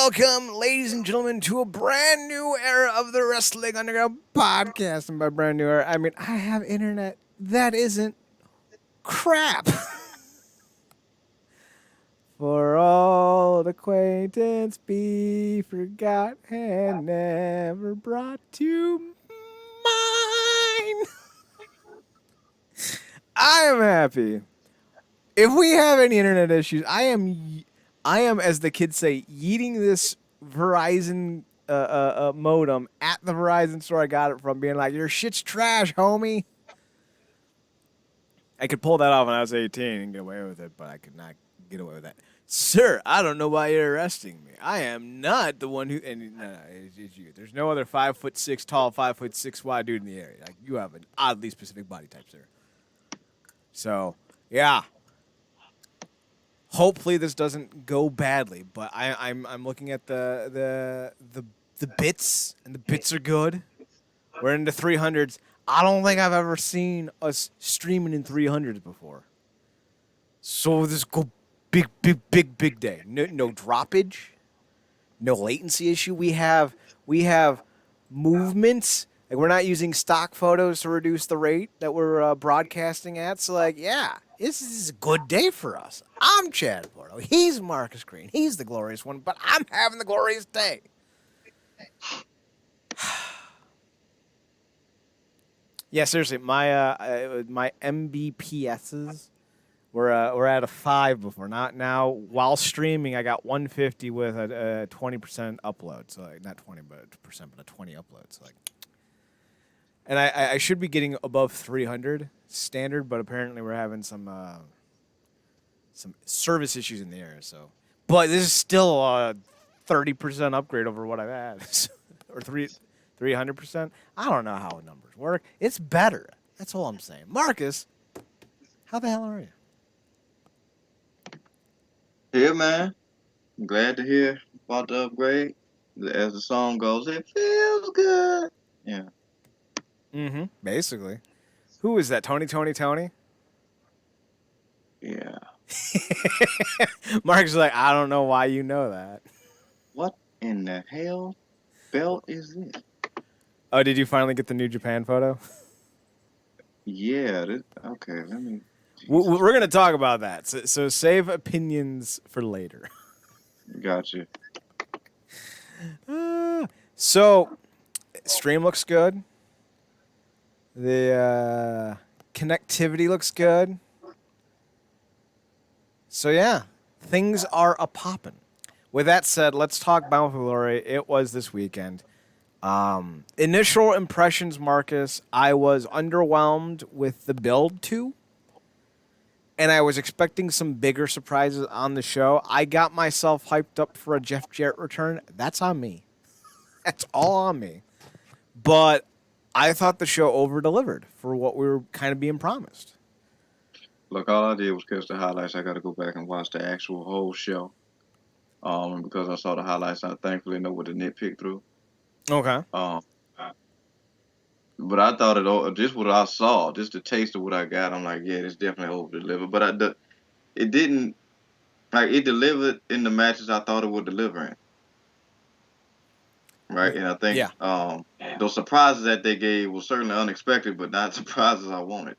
welcome, ladies and gentlemen, to a brand new era of the Wrestling Underground podcast. And by brand new era, I mean I have internet that isn't crap. For old acquaintance be forgot and never brought to mind. I am happy. If we have any internet issues, I am, as the kids say, yeeting this Verizon modem at the Verizon store I got it from, being like, "Your shit's trash, homie." I could pull that off when I was 18 and get away with it, but I could not get away with that. Sir, I don't know why you're arresting me. I am not the one who. And no, it's you. There's no other 5'6" tall, 5'6" wide dude in the area. Like, you have an oddly specific body type, sir. So, yeah. Hopefully this doesn't go badly, but I'm looking at the bits, and the bits are good. We're into 300s. I don't think I've ever seen us streaming in 300s before. So this go big day. No droppage, no latency issue. We have movements. Like, we're not using stock photos to reduce the rate that we're broadcasting at. So, like, yeah, this is a good day for us. I'm Chad Porto. He's Marcus Green. He's the glorious one, but I'm having the glorious day. Yeah, seriously, my Mbps's were at a 5 before. Not now. While streaming, I got 150 with a 20% upload. So, like, not 20, but percent, but a 20 upload. So, like. And I should be getting above 300 standard, but apparently we're having some service issues in the area. So, but this is still a 30% upgrade over what I've had, or 300%. I don't know how numbers work. It's better. That's all I'm saying. Marcus, how the hell are you? Yeah, man. I'm glad to hear about the upgrade. As the song goes, it feels good. Yeah. Mm-hmm. Basically. Who is that? Tony? Yeah. Mark's like, I don't know why you know that. What in the hell belt is this? Oh, did you finally get the New Japan photo? Yeah. Okay, let me. We're going to talk about that. So save opinions for later. Gotcha. So, stream looks good. The connectivity looks good. So, yeah, things are a-poppin'. With that said, let's talk Bound for Glory. It was this weekend. Initial impressions, Marcus, I was underwhelmed with the build to, and I was expecting some bigger surprises on the show. I got myself hyped up for a Jeff Jarrett return. That's on me. That's all on me. But I thought the show over-delivered for what we were kind of being promised. Look, all I did was catch the highlights. I got to go back and watch the actual whole show. And because I saw the highlights, I thankfully know what to nitpick through. Okay. But I thought just what I saw, just the taste of what I got, I'm like, yeah, it's definitely over-delivered. But it didn't, like, it delivered in the matches I thought it would deliver in. Right, and I think those surprises that they gave were certainly unexpected, but not surprises I wanted.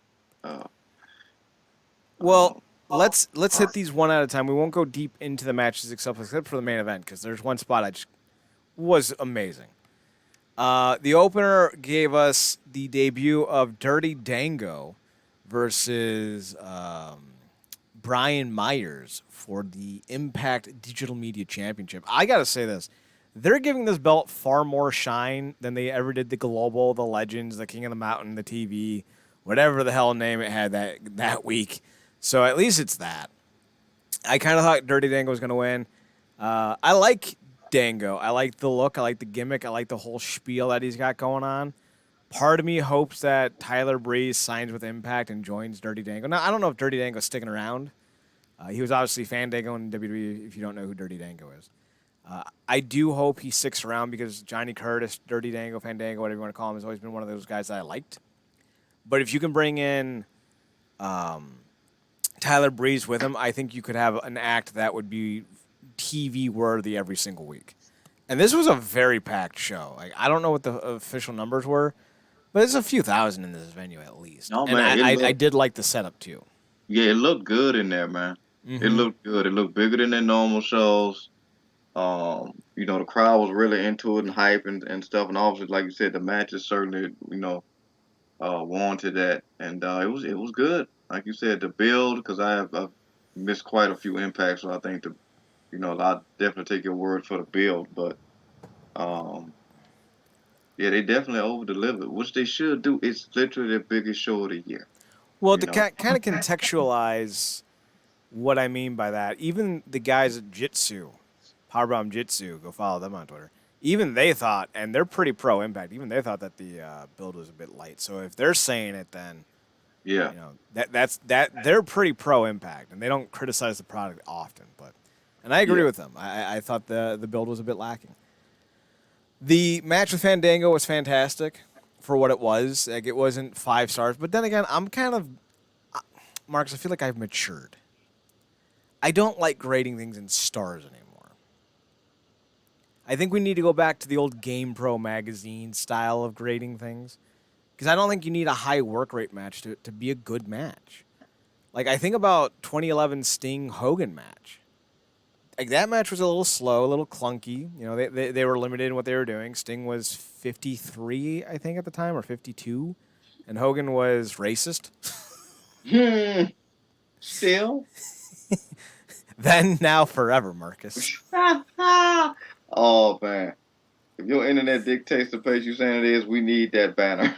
Well, let's hit these one at a time. We won't go deep into the matches except for the main event, because there's one spot I just was amazing. The opener gave us the debut of Dirty Dango versus Brian Myers for the Impact Digital Media Championship. I gotta say this. They're giving this belt far more shine than they ever did the Global, the Legends, the King of the Mountain, the TV, whatever the hell name it had that week. So at least it's that. I kind of thought Dirty Dango was going to win. I like Dango. I like the look. I like the gimmick. I like the whole spiel that he's got going on. Part of me hopes that Tyler Breeze signs with Impact and joins Dirty Dango. Now, I don't know if Dirty Dango's sticking around. He was obviously Fandango in WWE, if you don't know who Dirty Dango is. I do hope he sticks around because Johnny Curtis, Dirty Dango, Fandango, whatever you want to call him, has always been one of those guys that I liked. But if you can bring in Tyler Breeze with him, I think you could have an act that would be TV worthy every single week. And this was a very packed show. Like I don't know what the official numbers were, but there's a few thousand in this venue at least. No And man, I did like the setup too. it looked good in there, man. It Mm-hmm. looked good. It looked bigger than their normal shows. The crowd was really into it and hype and stuff. And obviously, like you said, the matches certainly, warranted that. And it was good. Like you said, the build, because I've missed quite a few impacts, so I think I'll definitely take your word for the build. But um, yeah, they definitely over delivered, which they should do. It's literally the biggest show of the year. Well, You to know. kind of contextualize what I mean by that, even the guys at Jitsu, Powerbomb Jitsu, go follow them on Twitter. Even they thought, and they're pretty pro Impact. Even they thought that the build was a bit light. So if they're saying it, then Yeah. that's they're pretty pro Impact, and they don't criticize the product often. And I agree Yeah. with them. I thought the build was a bit lacking. The match with Fandango was fantastic for what it was. Like it wasn't 5 stars, but then again, I'm kind of Marcus. I feel like I've matured. I don't like grading things in stars anymore. I think we need to go back to the old Game Pro magazine style of grading things. Because I don't think you need a high work rate match to be a good match. Like, I think about 2011 Sting Hogan match. Like, that match was a little slow, a little clunky. You know, they were limited in what they were doing. Sting was 53, I think, at the time, or 52. And Hogan was racist. Still. Then, now, forever, Marcus. Oh man. If your internet dictates the pace you're saying it is, we need that banner.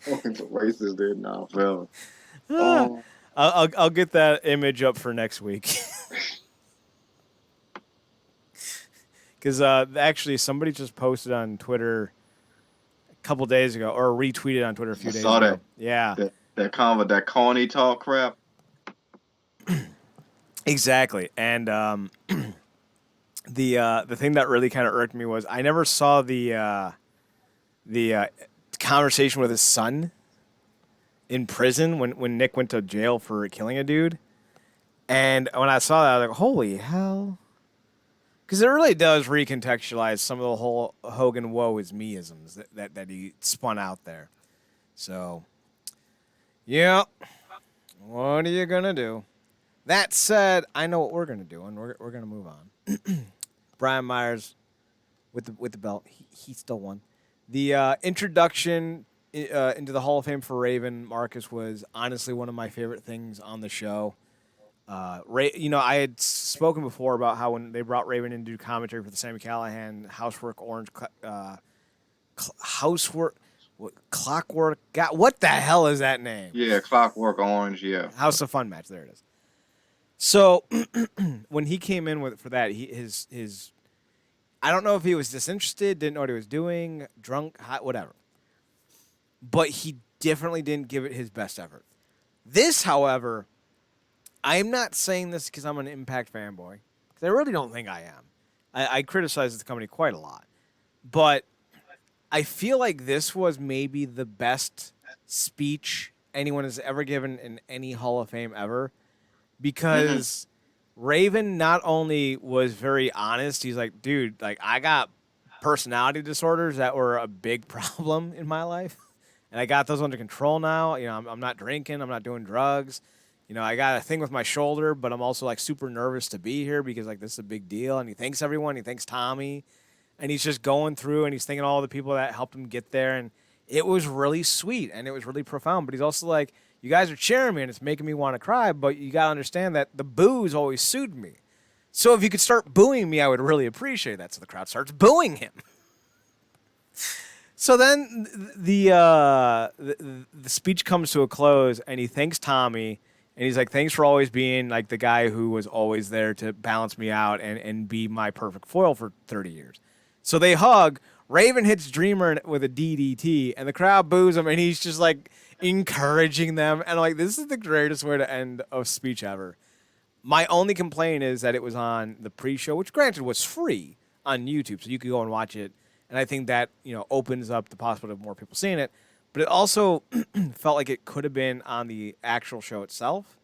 It's a racist there now, fella. Oh, I'll get that image up for next week. Because actually, somebody just posted on Twitter a couple days ago, or retweeted on Twitter a few I days saw ago. that. Yeah, That corny talk crap. exactly. And the thing that really kind of irked me was I never saw the conversation with his son in prison when Nick went to jail for killing a dude. And when I saw that, I was like, holy hell. Because it really does recontextualize some of the whole Hogan woe is me-isms that he spun out there. So, yeah, what are you going to do? That said, I know what we're going to do, and we're going to move on. Brian Myers with the belt. He still won. The introduction into the Hall of Fame for Raven Marcus was honestly one of my favorite things on the show. I had spoken before about how when they brought Raven in to do commentary for the Sami Callihan Housework Orange Housework Clockwork. God, what the hell is that name? Yeah, Clockwork Orange. Yeah. House of Fun match. There it is. So when he came in for that, his I don't know if he was disinterested, didn't know what he was doing, drunk, hot, whatever. But he definitely didn't give it his best effort. This, however, I'm not saying this because I'm an Impact fanboy. Because I really don't think I am. I criticize the company quite a lot. But I feel like this was maybe the best speech anyone has ever given in any Hall of Fame ever. Because Raven not only was very honest, he's like, dude, like I got personality disorders that were a big problem in my life. And I got those under control now. You know, I'm not drinking. I'm not doing drugs. You know, I got a thing with my shoulder, but I'm also like super nervous to be here because like this is a big deal. And he thanks everyone. He thanks Tommy, and he's just going through and he's thinking all the people that helped him get there. And it was really sweet and it was really profound. But he's also like, you guys are cheering me and it's making me want to cry. But you got to understand that the boos always soothed me. So if you could start booing me, I would really appreciate that. So the crowd starts booing him. So then the speech comes to a close, and he thanks Tommy, and he's like, thanks for always being like the guy who was always there to balance me out and be my perfect foil for 30 years. So they hug. Raven hits Dreamer with a DDT, and the crowd boos him, and he's just like encouraging them. And I'm like, this is the greatest way to end a speech ever. My only complaint is that it was on the pre-show, which granted was free on YouTube, so you could go and watch it. And I think that, opens up the possibility of more people seeing it. But it also felt like it could have been on the actual show itself.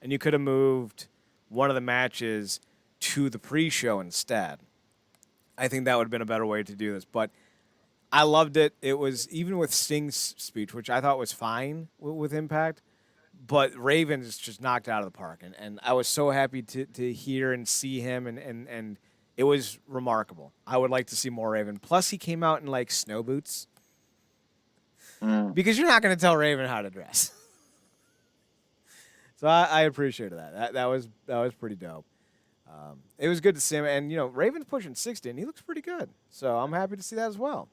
And you could have moved one of the matches to the pre-show instead. I think that would have been a better way to do this. But I loved it. It was, even with Sting's speech, which I thought was fine with Impact, but Ravens just knocked it out of the park. And I was so happy to hear and see him, and it was remarkable. I would like to see more Raven. Plus, he came out in like snow boots. Because you're not going to tell Raven how to dress. So I appreciated that. That was pretty dope. It was good to see him. And, Raven's pushing 60, and he looks pretty good. So I'm happy to see that as well.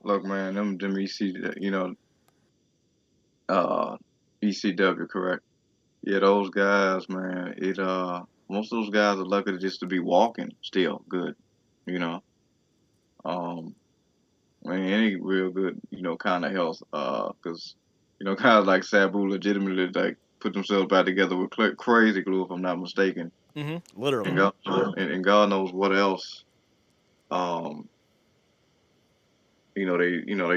Look, man, them EC, ECW, correct? Yeah, those guys, man. Most of those guys are lucky just to be walking still good, you know. I mean, any real good, kind of health, because, guys like Sabu legitimately like put themselves back together with crazy glue, if I'm not mistaken. Mm-hmm. Literally. And God knows what else, um, they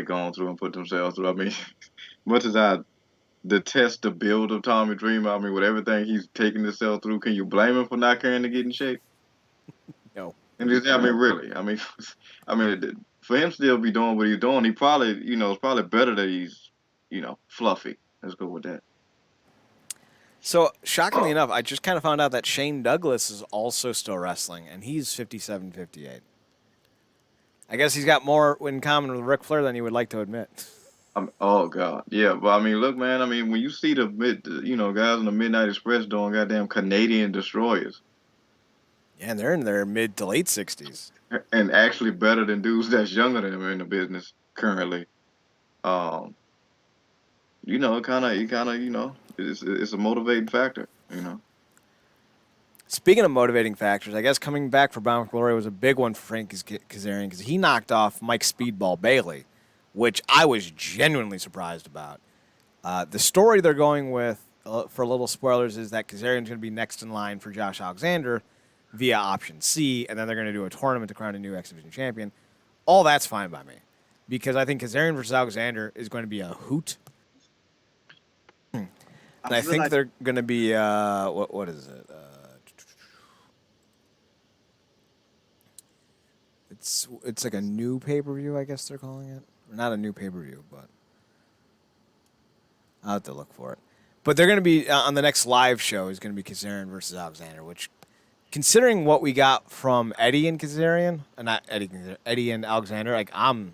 gone through and put themselves through. I mean, much as I detest the build of Tommy Dreamer, I mean, with everything he's taking himself through, can you blame him for not caring to get in shape? No. And I mean, really, I mean, for him still be doing what he's doing, he probably, it's probably better that he's, fluffy. Let's go with that. So, shockingly enough, I just kind of found out that Shane Douglas is also still wrestling, and he's 57, 58. I guess he's got more in common with Ric Flair than you would like to admit. Oh God, yeah, but I mean, look, man. I mean, when you see the guys in the Midnight Express doing goddamn Canadian destroyers, yeah, and they're in their mid to late 60s, and actually better than dudes that's younger than them in the business currently. It kind of, it's a motivating factor, Speaking of motivating factors, I guess coming back for Bound for Glory was a big one for Frank Kazarian because he knocked off Mike Speedball Bailey, which I was genuinely surprised about. The story they're going with, for little spoilers, is that Kazarian's going to be next in line for Josh Alexander via option C, and then they're going to do a tournament to crown a new X Division champion. All that's fine by me because I think Kazarian versus Alexander is going to be a hoot. And I think they're going to be, what is it? It's like a new pay-per-view, I guess they're calling it. Not a new pay-per-view, but I'll have to look for it. But they're going to be, on the next live show, is going to be Kazarian versus Alexander, which, considering what we got from Eddie and Kazarian, not Eddie and Alexander, like, I'm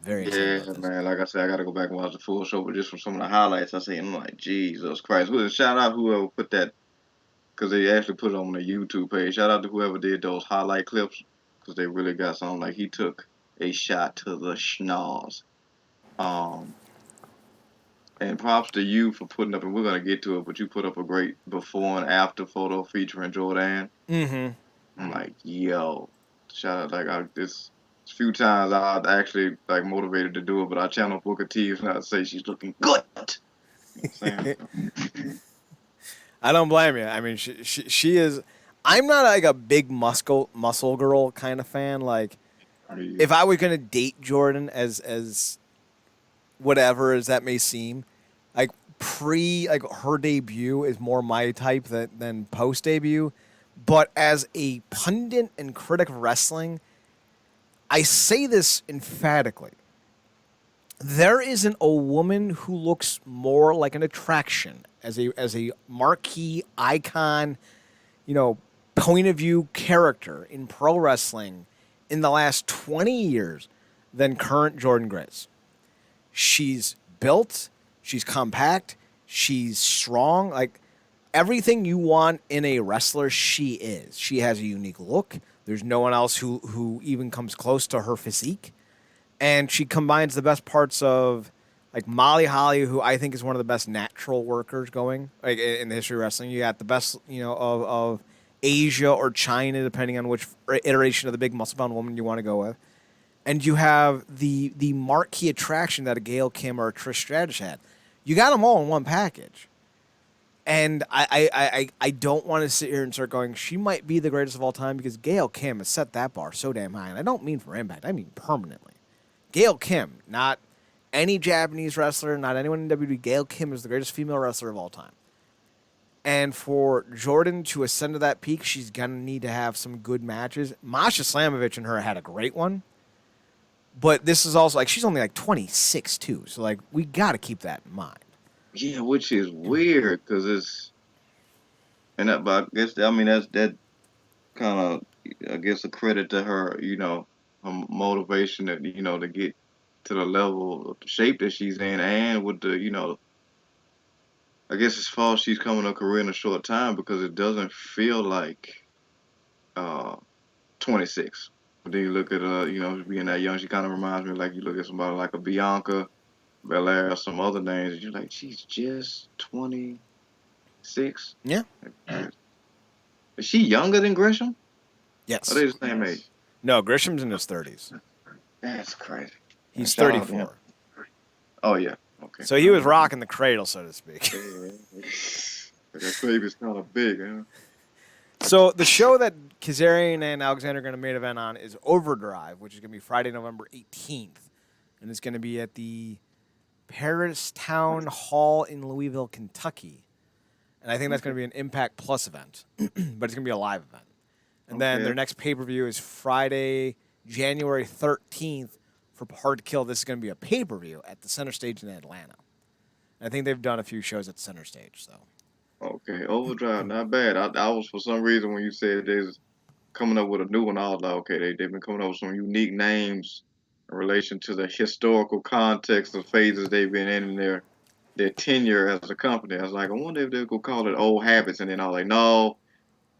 very excited about this. Man, like I said, I got to go back and watch the full show, but just from some of the highlights I see, I'm like, Jesus Christ. Shout out whoever put that, because they actually put it on their YouTube page. Shout out to whoever did those highlight clips, because they really got something. Like, he took a shot to the schnoz. And props to you for putting up, and we're going to get to it, but you put up a great before and after photo featuring Jordan. Mm-hmm. I'm like, yo, shout out. This few times I actually like motivated to do it, but I channel Booker T and I say she's looking good. You know what I'm saying? I don't blame you. I mean, she is. I'm not like a big muscle girl kind of fan. Like, if I were gonna date Jordan as whatever as that may seem, like her debut is more my type than post debut. But as a pundit and critic of wrestling, I say this emphatically. There isn't a woman who looks more like an attraction as a marquee icon, point of view character in pro wrestling in the last 20 years than current Jordan Grace. She's built, she's compact, she's strong, like everything you want in a wrestler, she is. She has a unique look. There's no one else who even comes close to her physique. And she combines the best parts of like Molly Holly, who I think is one of the best natural workers going like in the history of wrestling. You got the best, of Asia or China, depending on which iteration of the big muscle-bound woman you want to go with. And you have the marquee attraction that a Gail Kim or a Trish Stratus had. You got them all in one package. And I don't want to sit here and start going, she might be the greatest of all time because Gail Kim has set that bar so damn high. And I don't mean for Impact. I mean permanently. Gail Kim, not any Japanese wrestler, not anyone in WWE. Gail Kim is the greatest female wrestler of all time. And for Jordan to ascend to that peak, she's going to need to have some good matches. Masha Slamovich and her had a great one. But this is also, like, she's only, like, 26, too. So, like, we got to keep that in mind. Yeah, which is weird because it's and that, but I guess I mean that kind of I guess a credit to her, her motivation that to get to the level of the shape that she's in, and with the I guess as far as she's coming her career in a short time because it doesn't feel like uh 26. But then you look at being that young, she kind of reminds me like you look at somebody like a Bianca Belair or some other names, and you're like she's just 26. Yeah. Is she younger than Gresham? Yes. Are they the same age? No, Grisham's in his 30s. That's crazy. He's Shout out to 34. him. Oh yeah. Okay. So he was rocking the cradle, so to speak. That baby's kind of big, huh? So the show that Kazarian and Alexander are going to main event on is Overdrive, which is going to be Friday, November 18th. And it's going to be at the Paris Town Hall in Louisville, Kentucky. And I think that's going to be an Impact Plus event, but it's going to be a live event. And then their next pay-per-view is Friday, January 13th for Hard to Kill. This is going to be a pay-per-view at the Center Stage in Atlanta. And I think they've done a few shows at the Center Stage, so. Okay, Overdrive, not bad. I was for some reason when you said they're coming up with a new one, I was like, okay, they've been coming up with some unique names in relation to the historical context of phases they've been in their tenure as a company. I was like, I wonder if they'll go call it Old Habits, and then I was like, no,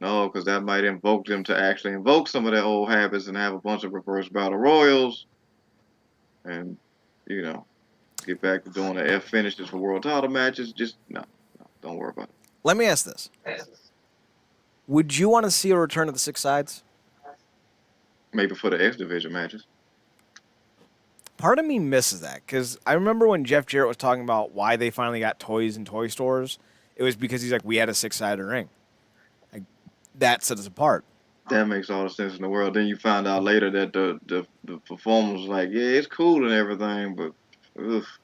because that might invoke them to actually invoke some of their old habits and have a bunch of reverse battle royals, and get back to doing the F finishes for world title matches. Just no, don't worry about it. Let me ask this. Would you want to see a return of the Six Sides? Maybe for the X Division matches. Part of me misses that because I remember when Jeff Jarrett was talking about why they finally got toys in toy stores. It was because he's like, we had a six-sided ring. Like, that set us apart. That makes all the sense in the world. Then you find out later that the performer was like, yeah, it's cool and everything, but oof.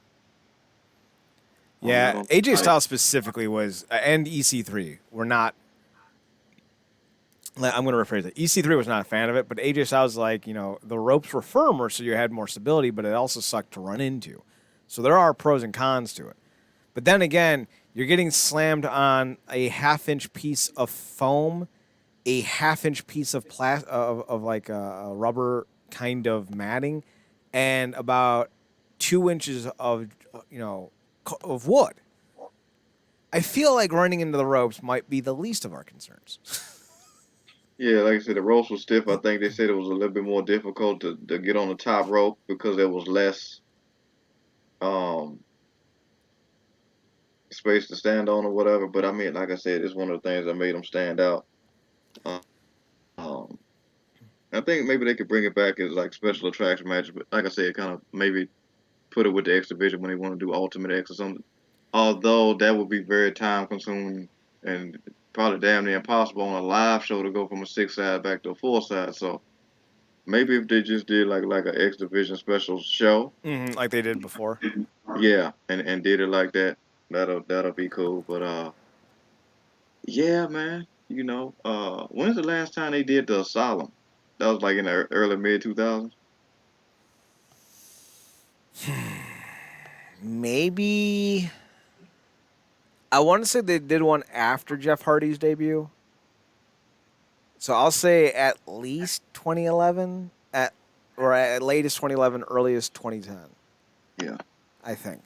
Yeah, AJ Styles specifically was, and EC3 were not. I'm going to rephrase it. EC3 was not a fan of it, but AJ Styles was like, the ropes were firmer, so you had more stability, but it also sucked to run into. So there are pros and cons to it. But then again, you're getting slammed on a half-inch piece of foam, a half-inch piece of like a rubber kind of matting, and about 2 inches of wood. I feel like running into the ropes might be the least of our concerns. Yeah, like I said, the ropes were stiff. I think they said it was a little bit more difficult to get on the top rope because there was less space to stand on or whatever. But I mean, like I said, it's one of the things that made them stand out. I think maybe they could bring it back as like special attraction matches, but like I said, kind of maybe put it with the X Division when they want to do Ultimate X or something. Although that would be very time consuming and probably damn near impossible on a live show to go from a 6-side back to a 4-side. So maybe if they just did like an X Division special show, like they did before. Yeah, and did it like that, that'll be cool. But yeah, man, when's the last time they did the Asylum? That was like in the early mid 2000s. Maybe. I want to say they did one after Jeff Hardy's debut. So I'll say at least 2011, or at latest 2011, earliest 2010. Yeah. I think.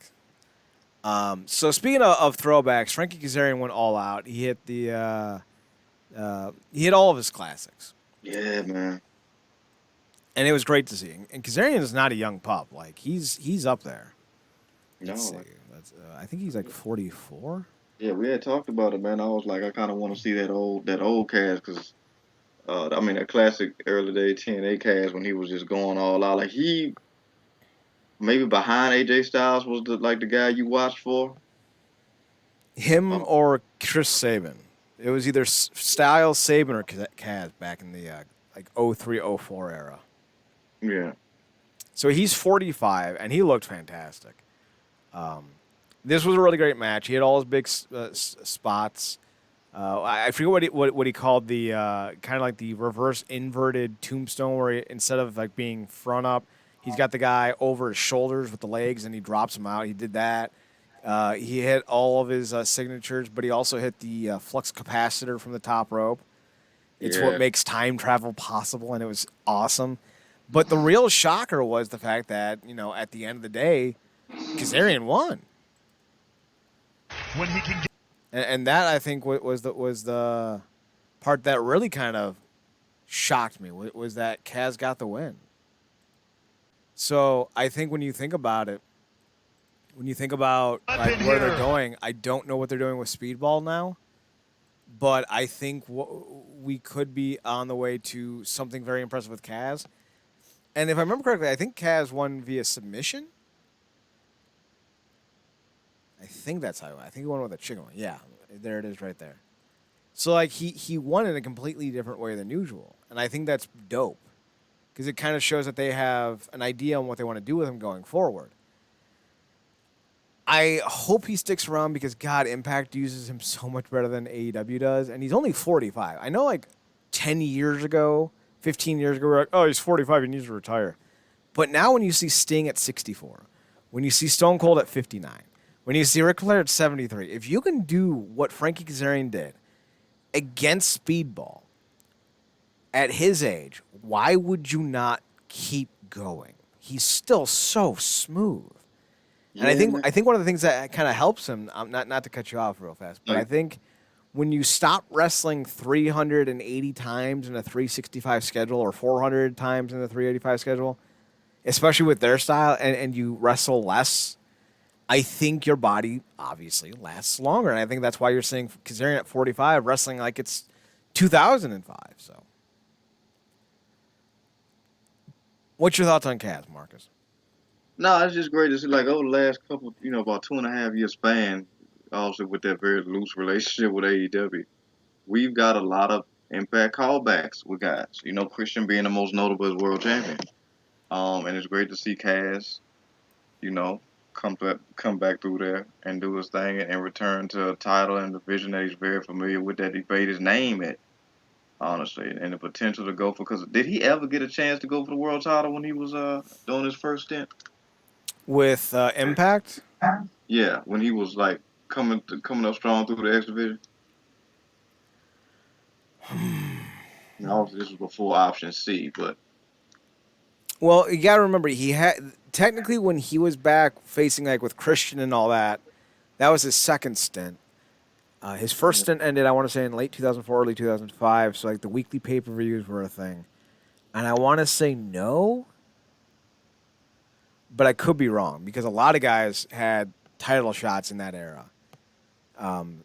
So speaking of throwbacks, Frankie Kazarian went all out. He hit he hit all of his classics. Yeah, man. And it was great to see. And Kazarian is not a young pup. Like he's up there. No. I think he's like 44. Yeah, we had talked about it, man. I was like, I kind of want to see that old cast because, I mean, that classic early day TNA cast when he was just going all out. Like he, maybe behind AJ Styles was the guy you watched for. Him or Chris Sabin. It was either Styles, Sabin, or Kaz back in the 03, 04 era. Yeah. So he's 45, and he looked fantastic. This was a really great match. He had all his big spots. I forget what he called the kind of like the reverse inverted tombstone, where instead of like being front up, he's got the guy over his shoulders with the legs, and he drops him out. He did that. He hit all of his signatures, but he also hit the flux capacitor from the top rope. It's what Yeah, makes time travel possible, and it was awesome. But the real shocker was the fact that, at the end of the day, Kazarian won. When he can get And that, I think, was the part that really kind of shocked me, was that Kaz got the win. So I think when you think about it, when you think about up in where they're here. going, I don't know what they're doing with Speedball now, but I think we could be on the way to something very impressive with Kaz. And if I remember correctly, I think Kaz won via submission. I think that's how. I think he won with a chicken wing. Yeah, there it is, right there. So like he won in a completely different way than usual, and I think that's dope because it kind of shows that they have an idea on what they want to do with him going forward. I hope he sticks around because God, Impact uses him so much better than AEW does, and he's only 45. I know, like 10 years ago, 15 years ago, we were like, oh, he's 45, he needs to retire. But now when you see Sting at 64, when you see Stone Cold at 59, when you see Ric Flair at 73, if you can do what Frankie Kazarian did against Speedball at his age, why would you not keep going? He's still so smooth. And yeah. I think one of the things that kind of helps him, not to cut you off real fast, but I Like, think when you stop wrestling 380 times in a 365 schedule or 400 times in the 385 schedule, especially with their style, and you wrestle less, I think your body obviously lasts longer. And I think that's why you're seeing Kazarian at 45 wrestling like it's 2005. So, what's your thoughts on Kaz, Marcus? no, it's just great to see. Like over the last couple, about 2.5 year span, obviously with that very loose relationship with AEW, we've got a lot of impact callbacks with guys. Christian being the most notable as world champion. And it's great to see Cass, you know, come back through there and do his thing and return to a title and division that he's very familiar with, that he made his name at, honestly, and the potential to go for. Because did he ever get a chance to go for the world title when he was doing his first stint? With Impact? Yeah, when he was like coming up strong through the X division. Now obviously this was before option C, but Well, you got to remember, he had technically when he was back facing like with Christian and all that, that was his second stint. His first stint ended, I want to say, in late 2004, early 2005. So like the weekly pay-per-views were a thing, and I want to say no, but I could be wrong because a lot of guys had title shots in that era.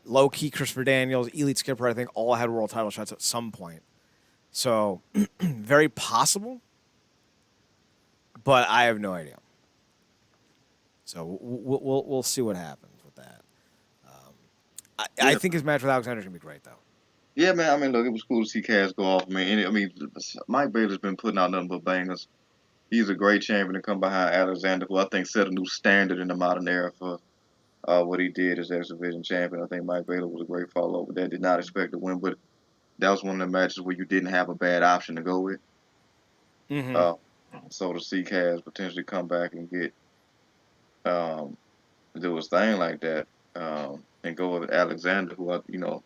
Low key, Christopher Daniels, Elite Skipper, I think all had world title shots at some point. So very possible, but I have no idea. So we'll see what happens with that. I yeah, think his match with Alexander is gonna be great though. yeah, man. I mean, look, it was cool to see Cass go off. Mike Bailey's been putting out nothing but bangers. He's a great champion to come behind Alexander, who I think set a new standard in the modern era for what he did as X Division champion. I think Mike Bailey was a great follow up with that. Did not expect to win, but that was one of the matches where you didn't have a bad option to go with. Mm-hmm. Uh, so to see Cass potentially come back and get um, do his thing like that, and go with Alexander, who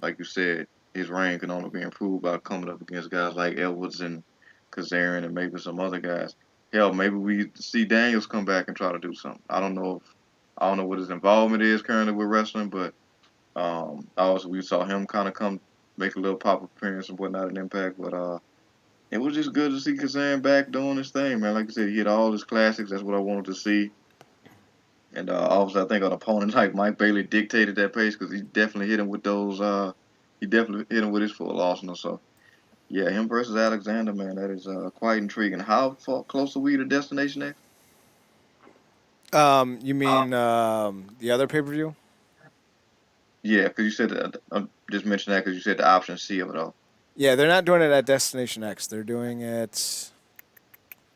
like you said, his reign can only be improved by coming up against guys like Edwards and Kazarian and maybe some other guys. Hell, maybe we see Daniels come back and try to do something. I don't know what his involvement is currently with wrestling, but obviously we saw him kind of come make a little pop appearance and whatnot in Impact. But it was just good to see Kazarian back doing his thing, man. Like I said, he hit all his classics. That's what I wanted to see. And obviously, I think an opponent like Mike Bailey dictated that pace because he definitely hit him with those. He definitely hit him with his full arsenal. So yeah, him versus Alexander, man, that is quite intriguing. How far close are we to Destination X? You mean the other pay per view? Yeah, because you said I just mentioned that because you said the option C of it all Yeah, they're not doing it at Destination X. They're doing it.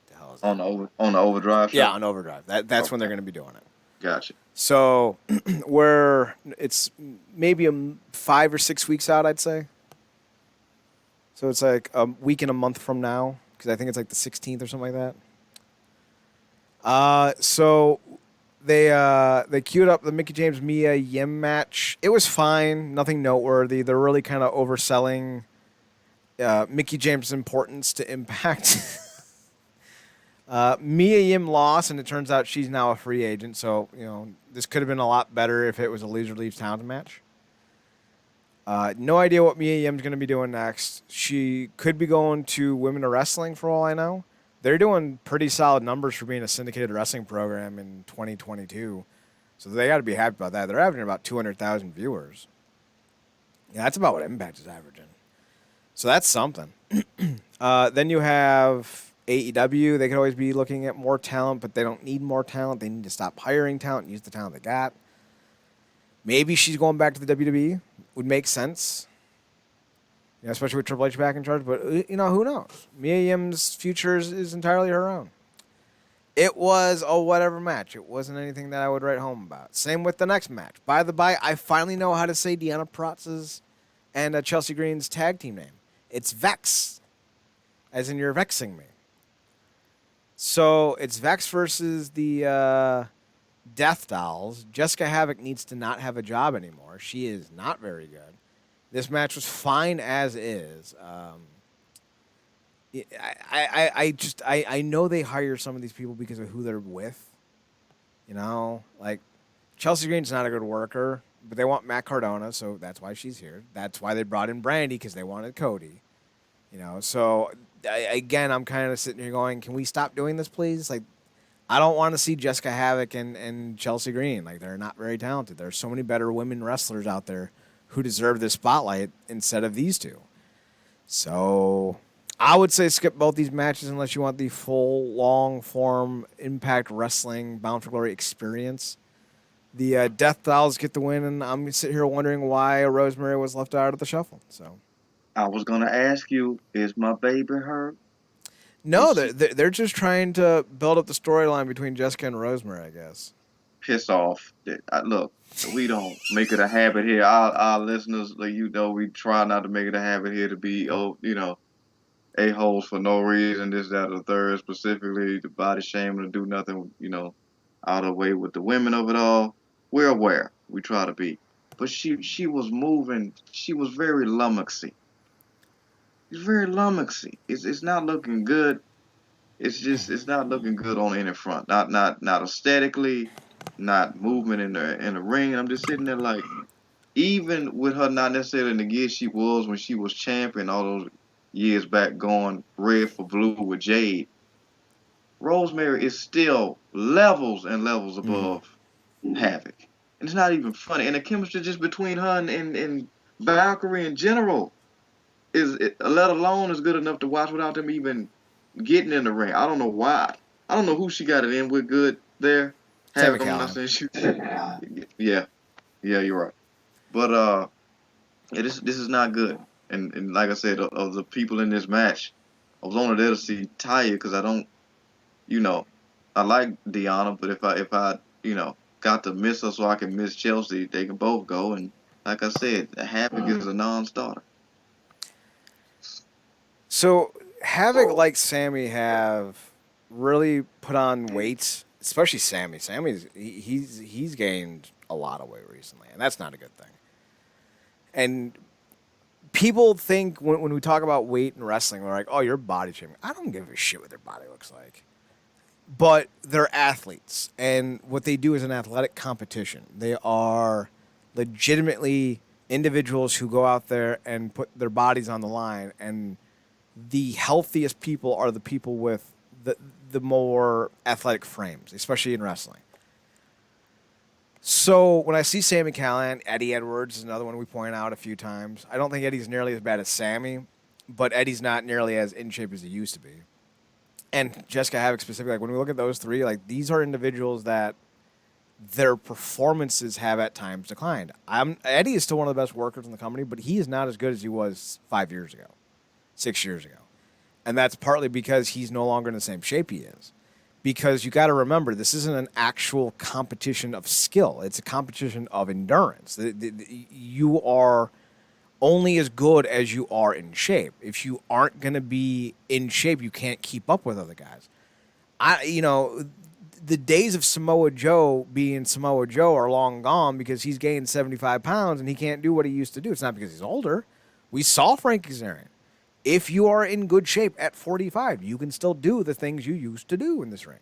The hell is that? on the Overdrive Yeah, show. on Overdrive. That's when Okay, they're going to be doing it. gotcha. So it's maybe 5 or 6 weeks out, I'd say. So it's like a week and a month from now, because I think it's like the 16th or something like that. So they queued up the Mickey James Mia Yim match. It was fine, nothing noteworthy. They're really kind of overselling Mickey James' importance to Impact. Mia Yim lost, and it turns out she's now a free agent. So this could have been a lot better if it was a loser leaves town match. No idea what Mia Yim's going to be doing next. She could be going to Women of Wrestling for all I know. They're doing pretty solid numbers for being a syndicated wrestling program in 2022. So they got to be happy about that. They're averaging about 200,000 viewers. Yeah, that's about what Impact is averaging. So that's something. Then you have AEW. They could always be looking at more talent, but they don't need more talent. They need to stop hiring talent and use the talent they got. Maybe she's going back to the WWE. Would make sense. Especially with Triple H back in charge. But, who knows? Mia Yim's future is entirely her own. It was a whatever match. It wasn't anything that I would write home about. Same with the next match. By the by, I finally know how to say Deanna Pratz's and Chelsea Green's tag team name. It's Vex. As in you're vexing me. So it's Vex versus the Death Dolls. Jessica Havoc needs to not have a job anymore. She is not very good. This match was fine as is. I know they hire some of these people because of who they're with. Like Chelsea Green's not a good worker, but they want Matt Cardona, so that's why she's here. That's why they brought in Brandy, because they wanted Cody. So again, I'm kind of sitting here going, can we stop doing this, please? Like, I don't want to see Jessica Havoc and Chelsea Green. Like, they're not very talented. There's so many better women wrestlers out there who deserve this spotlight instead of these two. So I would say skip both these matches unless you want the full, long-form Impact Wrestling Bound for Glory experience. The Death Dolls get the win, and I'm sitting here wondering why Rosemary was left out of the shuffle. So I was gonna ask you, is my baby hurt? no, they're just trying to build up the storyline between Jessica and Rosemary, I guess. Piss off. Look, we don't make it a habit here. Our listeners, we try not to make it a habit here to be, a-holes for no reason, this, that, or the third, specifically the body shaming to do nothing, out of the way with the women of it all. We're aware. We try to be. But she was moving. She was very lummoxy. She's very lummoxy. It's not looking good. It's not looking good on any front. Not aesthetically, not movement in the ring. I'm just sitting there like, even with her not necessarily in the gear she was when she was champion all those years back, going red for blue with Jade, Rosemary is still levels and levels above Havoc. And it's not even funny. And the chemistry just between her and Valkyrie in general let alone is good enough to watch without them even getting in the ring. I don't know why. I don't know who she got it in with good there. Sami Havoc, I'm not Callihan. saying she. Yeah, you're right. But this is not good. And like I said, of the people in this match, I was only there to see Taya because I don't, I like Deanna, but if I got to miss her so I can miss Chelsea, they can both go. And like I said, Havoc is a non-starter. So Havoc, like Sammy, have really put on weight, especially Sammy. He's gained a lot of weight recently, and that's not a good thing. And people think when we talk about weight in wrestling, we're like, oh, you're body shaming. I don't give a shit what their body looks like. But they're athletes, and what they do is an athletic competition. They are legitimately individuals who go out there and put their bodies on the line, and the healthiest people are the people with the more athletic frames, especially in wrestling. So when I see Sami Callihan, Eddie Edwards is another one we point out a few times. I don't think Eddie's nearly as bad as Sammy, but Eddie's not nearly as in shape as he used to be. And Jessica Havoc specifically, like when we look at those three, like these are individuals that their performances have at times declined. Eddie is still one of the best workers in the company, but he is not as good as he was 5 years ago, 6 years ago. And that's partly because he's no longer in the same shape he is. because you got to remember this isn't an actual competition of skill. It's a competition of endurance. You are only as good as you are in shape. If you aren't going to be in shape, you can't keep up with other guys. The days of Samoa Joe being Samoa Joe are long gone because he's gained 75 pounds and he can't do what he used to do. It's not because he's older. We saw Frank Kazarian. If you are in good shape at 45, you can still do the things you used to do in this ring.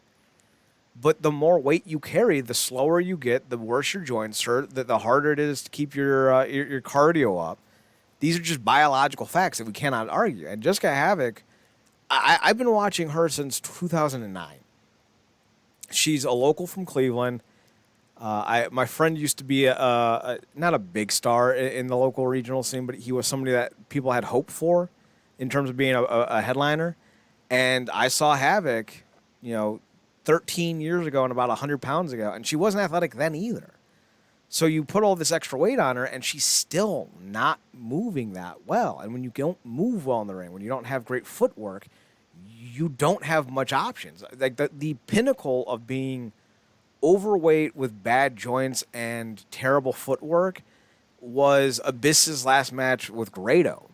But the more weight you carry, the slower you get, the worse your joints hurt, the harder it is to keep your cardio up. These are just biological facts that we cannot argue. And Jessica Havoc, I've been watching her since 2009. She's a local from Cleveland. My friend used to be not a big star in the local regional scene, but he was somebody that people had hope for in terms of being a headliner. And I saw Havoc, 13 years ago and about 100 pounds ago, and she wasn't athletic then either. So you put all this extra weight on her, and she's still not moving that well. And when you don't move well in the ring, when you don't have great footwork, you don't have much options. Like the pinnacle of being overweight with bad joints and terrible footwork was Abyss's last match with Grado,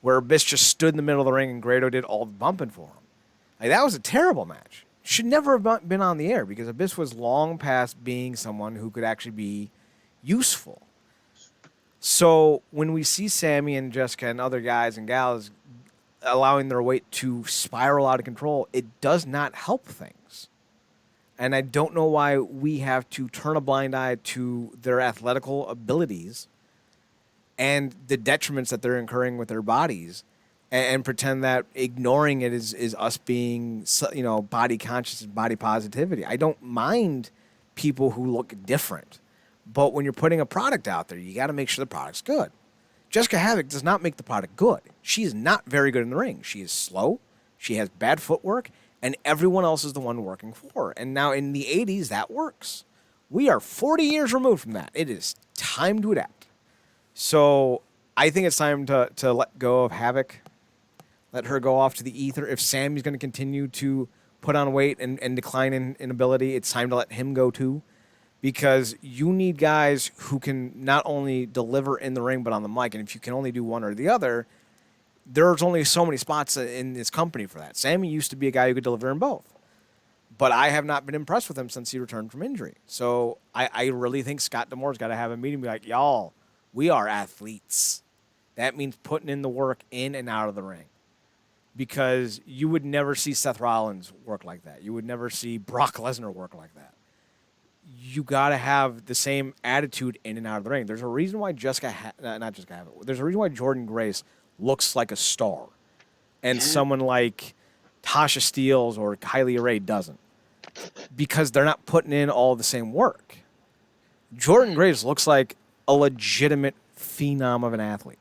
where Abyss just stood in the middle of the ring and Grado did all the bumping for him. Like, that was a terrible match. Should never have been on the air because Abyss was long past being someone who could actually be useful. So when we see Sammy and Jessica and other guys and gals allowing their weight to spiral out of control, it does not help things. And I don't know why we have to turn a blind eye to their athletical abilities and the detriments that they're incurring with their bodies and pretend that ignoring it is us being, body conscious and body positivity. I don't mind people who look different. But when you're putting a product out there, you got to make sure the product's good. Jessica Havoc does not make the product good. She is not very good in the ring. She is slow. She has bad footwork. And everyone else is the one working for her. And now in the 80s, that works. We are 40 years removed from that. It is time to adapt. So I think it's time to let go of Havoc. Let her go off to the ether. If Sammy's going to continue to put on weight and decline in ability, it's time to let him go too. Because you need guys who can not only deliver in the ring, but on the mic. And if you can only do one or the other, there's only so many spots in this company for that. Sammy used to be a guy who could deliver in both. But I have not been impressed with him since he returned from injury. So I really think Scott D'Amore's got to have a meeting and be like, y'all, we are athletes. That means putting in the work in and out of the ring. Because you would never see Seth Rollins work like that. You would never see Brock Lesnar work like that. You got to have the same attitude in and out of the ring. There's a reason why there's a reason why Jordan Grace looks like a star and someone like Tasha Steelz or Kylie Rae doesn't, because they're not putting in all the same work. Jordan Grace looks like a legitimate phenom of an athlete,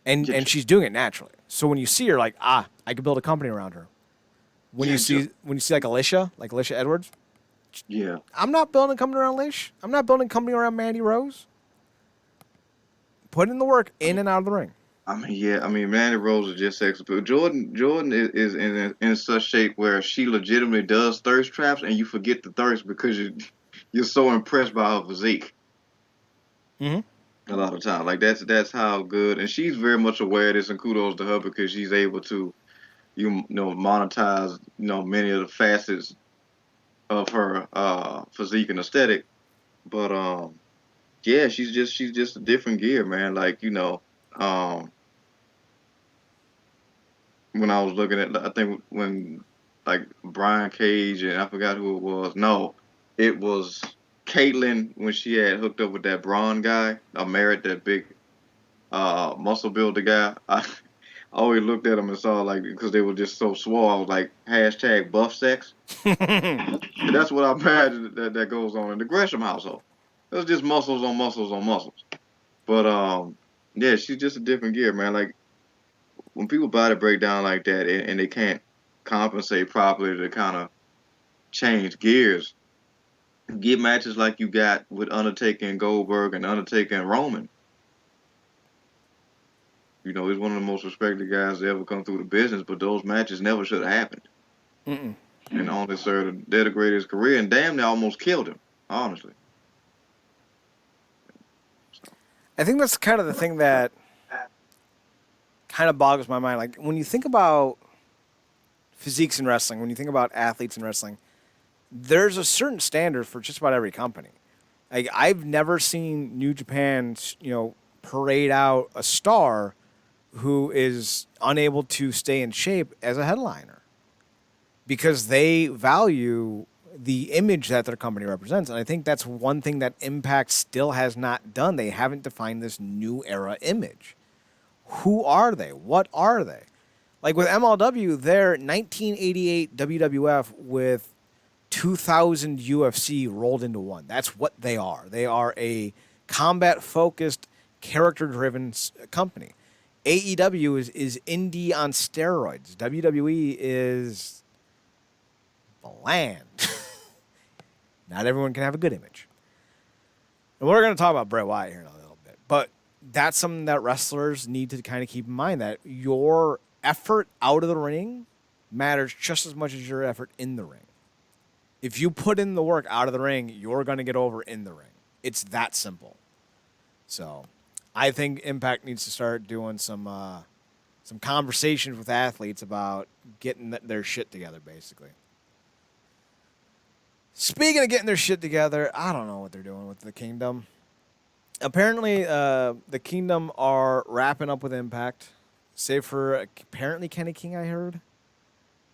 and she's doing it naturally. So when you see her, like, I could build a company around her. When you see like Alicia Edwards, yeah, I'm not building a company around Lish. I'm not building a company around Mandy Rose. Put in the work in and out of the ring. Mandy Rose is just sexy. But Jordan is in such shape where she legitimately does thirst traps, and you forget the thirst because you're so impressed by her physique. Mm-hmm. A lot of time, like that's how good, and she's very much aware of this, and kudos to her because she's able to, monetize, many of the facets of her physique and aesthetic. But yeah, she's just a different gear, man. Like, when I was looking at, I think when, like, Brian Cage and I forgot who it was. No, it was Caitlyn when she had hooked up with that Braun guy. I married that big muscle builder guy. I always looked at them and saw, like, because they were just so swole, I was like, hashtag buff sex. And that's what I imagine that goes on in the Gresham household. It was just muscles on muscles on muscles. But yeah, she's just a different gear, man. Like, when people body break down like that and they can't compensate properly to kind of change gears, get matches like you got with Undertaker and Goldberg and Undertaker and Roman. He's one of the most respected guys to ever come through the business, but those matches never should have happened. Mm-mm. and only served to denigrate his career and damn near almost killed him. Honestly. So, I think that's kind of the thing that kind of boggles my mind. Like when you think about physiques in wrestling, when you think about athletes in wrestling, there's a certain standard for just about every company. Like I've never seen New Japan, parade out a star who is unable to stay in shape as a headliner because they value the image that their company represents. And I think that's one thing that Impact still has not done. They haven't defined this new era image. Who are they? What are they? Like with MLW, they're 1988 WWF with 2000 UFC rolled into one. That's what they are. They are a combat-focused, character-driven company. AEW is indie on steroids. WWE is bland. Not everyone can have a good image. And we're going to talk about Bray Wyatt here in a little bit. But that's something that wrestlers need to kind of keep in mind, that your effort out of the ring matters just as much as your effort in the ring. If you put in the work out of the ring, you're going to get over in the ring. It's that simple. So I think Impact needs to start doing some conversations with athletes about getting their shit together, basically. Speaking of getting their shit together, I don't know what they're doing with the Kingdom. Apparently, the Kingdom are wrapping up with Impact, save for apparently Kenny King, I heard.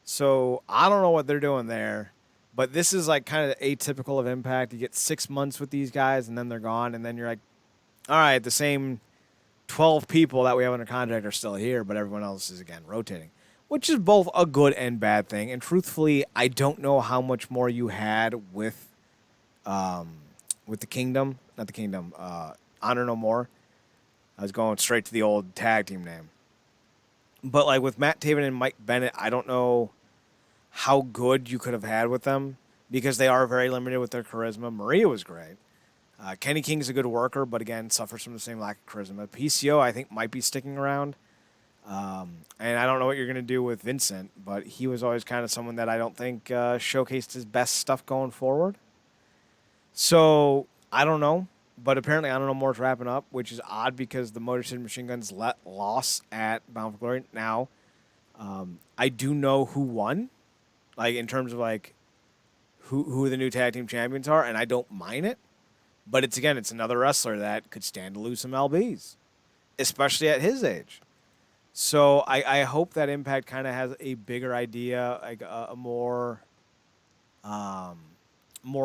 So I don't know what they're doing there. But this is like kind of atypical of Impact. You get 6 months with these guys, and then they're gone. And then you're like, all right, the same 12 people that we have under contract are still here, but everyone else is, again, rotating, which is both a good and bad thing. And truthfully, I don't know how much more you had with the Kingdom. Not the Kingdom. Honor No More. I was going straight to the old tag team name. But like with Matt Taven and Mike Bennett, I don't know how good you could have had with them because they are very limited with their charisma. Maria was great. Kenny King's a good worker, but again, suffers from the same lack of charisma. PCO, I think, might be sticking around. And I don't know what you're going to do with Vincent, but he was always kind of someone that I don't think showcased his best stuff going forward. So I don't know, but apparently I don't know more is wrapping up, which is odd because the Motor City Machine Guns let loss at Bound for Glory. Now, I do know who won. Like, in terms of, like, who the new tag team champions are, and I don't mind it. But it's another wrestler that could stand to lose some LBs, especially at his age. So I hope that Impact kind of has a bigger idea, like a more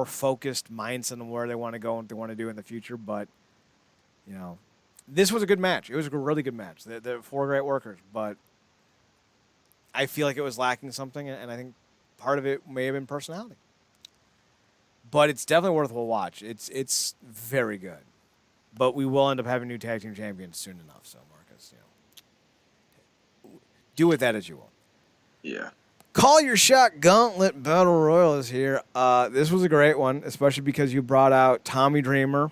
focused mindset on where they want to go and what they want to do in the future. But, this was a good match. It was a really good match. They're four great workers, but I feel like it was lacking something, and I think part of it may have been personality. But it's definitely worth a watch. It's very good. But we will end up having new tag team champions soon enough. So, Marcus, do with that as you will. yeah. Call Your Shot Gauntlet Battle Royal is here. This was a great one, especially because you brought out Tommy Dreamer,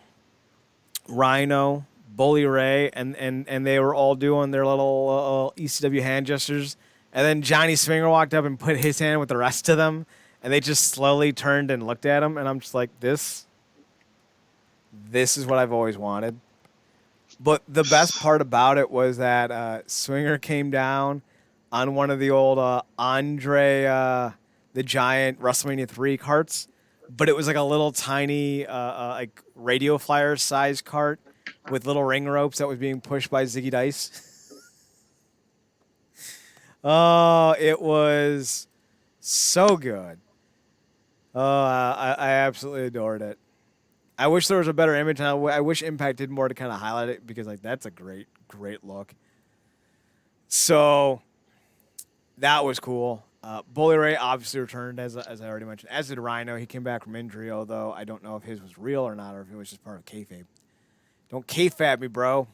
Rhino, Bully Ray, and they were all doing their little ECW hand gestures. And then Johnny Swinger walked up and put his hand with the rest of them, and they just slowly turned and looked at him. And I'm just like, this is what I've always wanted. But the best part about it was that Swinger came down on one of the old Andre the Giant WrestleMania 3 carts, but it was like a little tiny like radio flyer size cart with little ring ropes that was being pushed by Ziggy Dice. Oh, it was so good. Oh, I absolutely adored it. I wish there was a better image. And I wish Impact did more to kind of highlight it because like that's a great look. So that was cool. Bully Ray obviously returned, as I already mentioned, as did Rhino. He came back from injury, although I don't know if his was real or not, or if it was just part of kayfabe. Don't kayfabe me, bro.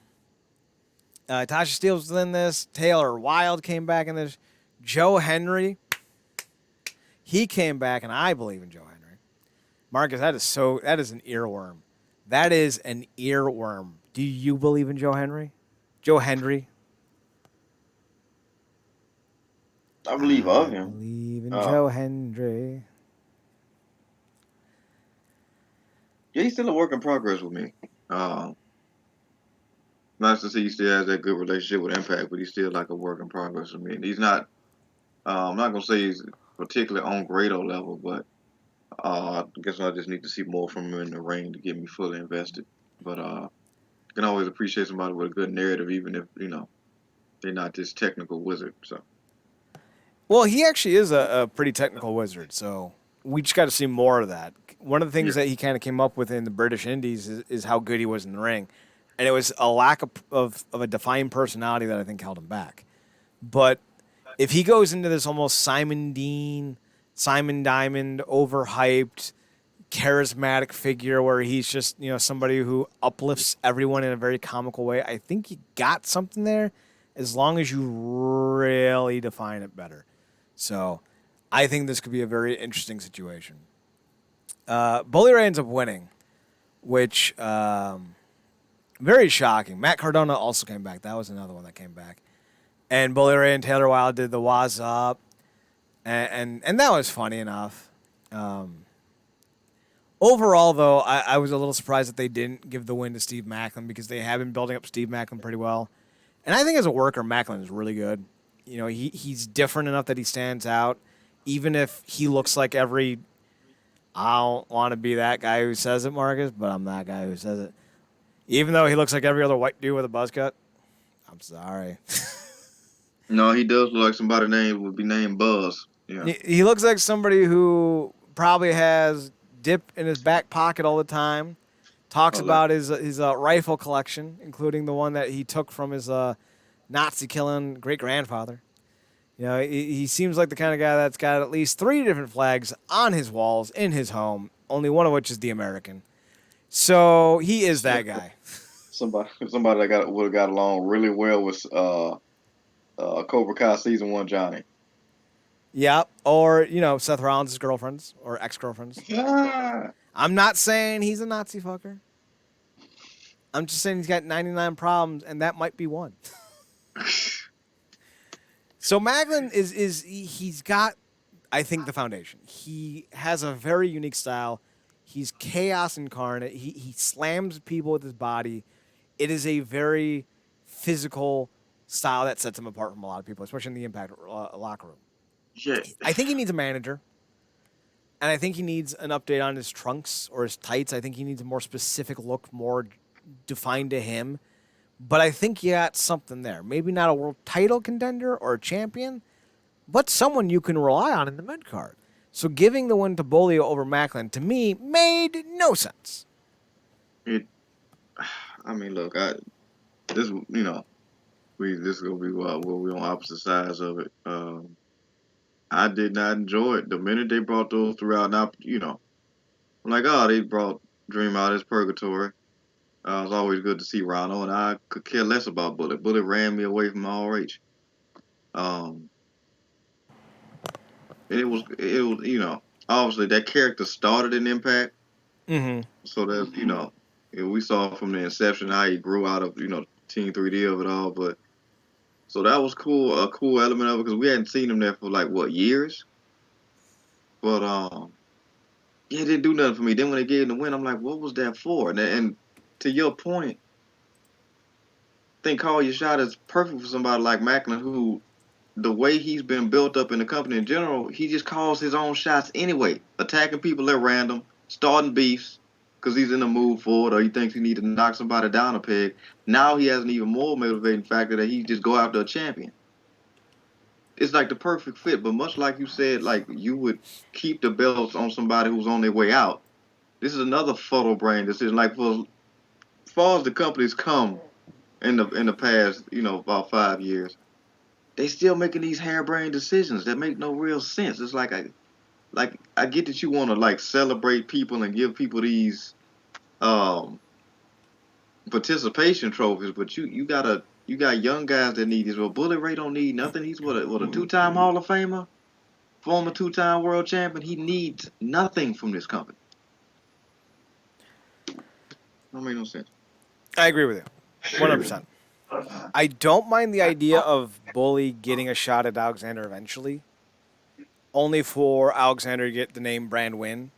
Tasha Steele was in this. Taylor Wilde came back in this. Joe Henry, he came back, and I believe in Joe Henry. Marcus, that is an earworm. That is an earworm. Do you believe in Joe Henry? Joe Henry? I believe of him. Believe Even Joe Hendry. Yeah, he's still a work in progress with me. Nice to see he still has that good relationship with Impact, but he's still like a work in progress with me. And he's not. I'm not gonna say he's particularly on Grado level, but I guess I just need to see more from him in the ring to get me fully invested. But you can always appreciate somebody with a good narrative, even if they're not this technical wizard. So. Well, he actually is a pretty technical wizard, so we just got to see more of that. One of the things Yeah. that he kind of came up with in the British Indies is how good he was in the ring. And it was a lack of a defined personality that I think held him back. But if he goes into this almost Simon Dean, Simon Diamond, overhyped, charismatic figure where he's just, somebody who uplifts everyone in a very comical way, I think you got something there as long as you really define it better. So I think this could be a very interesting situation. Bully Ray ends up winning, which very shocking. Matt Cardona also came back. That was another one that came back. And Bully Ray and Taylor Wilde did the Waz Up, and that was funny enough. Overall, though, I was a little surprised that they didn't give the win to Steve Macklin because they have been building up Steve Macklin pretty well. And I think as a worker, Macklin is really good. He's different enough that he stands out, even if he looks like every. I don't want to be that guy who says it, Marcus, but I'm that guy who says it. Even though he looks like every other white dude with a buzz cut. I'm sorry. No, he does look like somebody would be named Buzz. Yeah. He looks like somebody who probably has dip in his back pocket all the time. Talks about his rifle collection, including the one that he took from his Nazi killing great grandfather. He seems like the kind of guy that's got at least 3 different flags on his walls in his home, only one of which is the American. So he is that guy. Somebody that would have got along really well with Cobra Kai season 1 Johnny. Yeah, or Seth Rollins' girlfriends or ex-girlfriends. Yeah. I'm not saying he's a Nazi fucker. I'm just saying he's got 99 problems, and that might be one. So Macklin he's got, I think, the foundation. He has a very unique style. He's chaos incarnate. He slams people with his body. It is a very physical style that sets him apart from a lot of people, especially in the Impact locker room. Yeah. I think he needs a manager. And I think he needs an update on his trunks or his tights. I think he needs a more specific look, more defined to him. But I think you got something there. Maybe not a world title contender or a champion, but someone you can rely on in the mid card. So giving the win to Bolio over Macklin, to me, made no sense. Look, this is gonna be where we're on opposite sides of it. I did not enjoy it. The minute they brought those throughout, now I'm like, they brought Dream out as Purgatory. It was always good to see Rhino, and I could care less about Bullet. Bullet ran me away from RH. And it was obviously that character started in Impact. Mm-hmm. So that we saw from the inception how he grew out of Team 3D of it all. But so that was cool, a cool element of it because we hadn't seen him there for years. But it didn't do nothing for me. Then when they gave him the win, I'm like, what was that for? And to your point, I think Call Your Shot is perfect for somebody like Macklin, who the way he's been built up in the company in general, he just calls his own shots anyway, attacking people at random, starting beefs because he's in the mood for it, or he thinks he needs to knock somebody down a peg. Now he has an even more motivating factor that he just go after a champion. It's like the perfect fit, but much like you said, like you would keep the belts on somebody who's on their way out. This is another fuddle brain decision. Like for as far as the company's come in the past, about 5 years, they still making these harebrained decisions that make no real sense. It's like I get that you want to celebrate people and give people these participation trophies, but you got young guys that need this. Well, Bullet Ray don't need nothing. He's what a 2-time Hall of Famer, former 2-time world champion. He needs nothing from this company. Don't make no sense. I agree with you, 100%. I don't mind the idea of Bully getting a shot at Alexander eventually. only for Alexander to get the name brand win.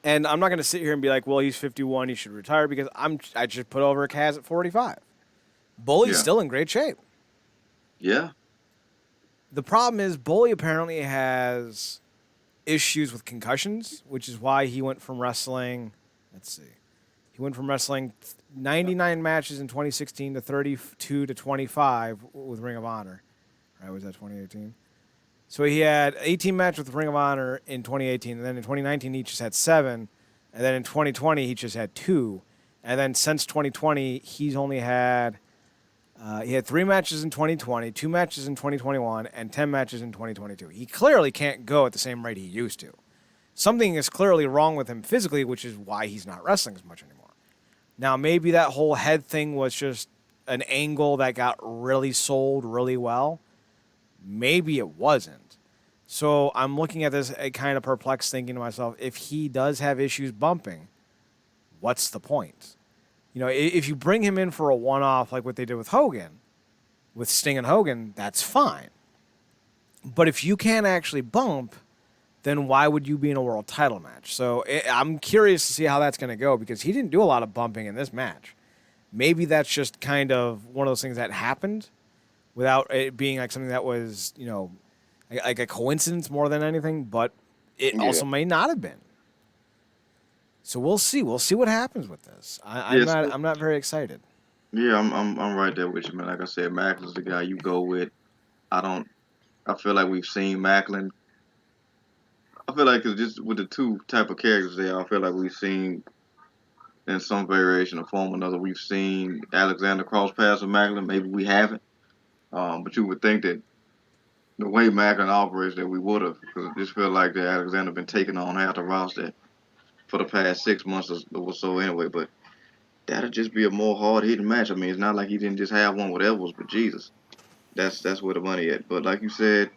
And I'm not going to sit here and be like, well, he's 51, he should retire because I just put over Kaz at 45. Bully's Yeah. still in great shape. Yeah. The problem is Bully apparently has issues with concussions, which is why he went from wrestling, let's see. He went from wrestling 99 matches in 2016 to 32 to 25 with Ring of Honor. Right, was that 2018? So he had 18 matches with Ring of Honor in 2018, and then in 2019 he just had 7, and then in 2020 he just had 2, and then since 2020 he's only had he had 3 matches in 2020, 2 matches in 2021, and 10 matches in 2022. He clearly can't go at the same rate he used to. Something is clearly wrong with him physically, which is why he's not wrestling as much anymore. Now maybe that whole head thing was just an angle that got really sold really well. Maybe it wasn't. So I'm looking at this kind of perplexed, thinking to myself, if he does have issues bumping, what's the point? You know, if you bring him in for a one-off like what they did with Hogan, with Sting and Hogan, that's fine. But if you can't actually bump, then why would you be in a world title match? So I'm curious to see how that's going to go because he didn't do a lot of bumping in this match. Maybe that's just kind of one of those things that happened without it being like something that was, you know, like a coincidence more than anything, but it also may not have been. So we'll see. We'll see what happens with this. I'm not very excited. Yeah, I'm right there with you, man. Like I said, Macklin's the guy you go with. I feel like we've seen Macklin. I feel like it's just with the two type of characters there. I feel like we've seen in some variation or form or another. We've seen Alexander cross paths with Macklin. Maybe we haven't. But you would think that the way Macklin operates that we would have, because it just feel like that Alexander been taking on half the roster for the past 6 months or so anyway. But that'll just be a more hard hitting match. I mean, it's not like he didn't just have one with Edwards, but Jesus, that's where the money at. But like you said,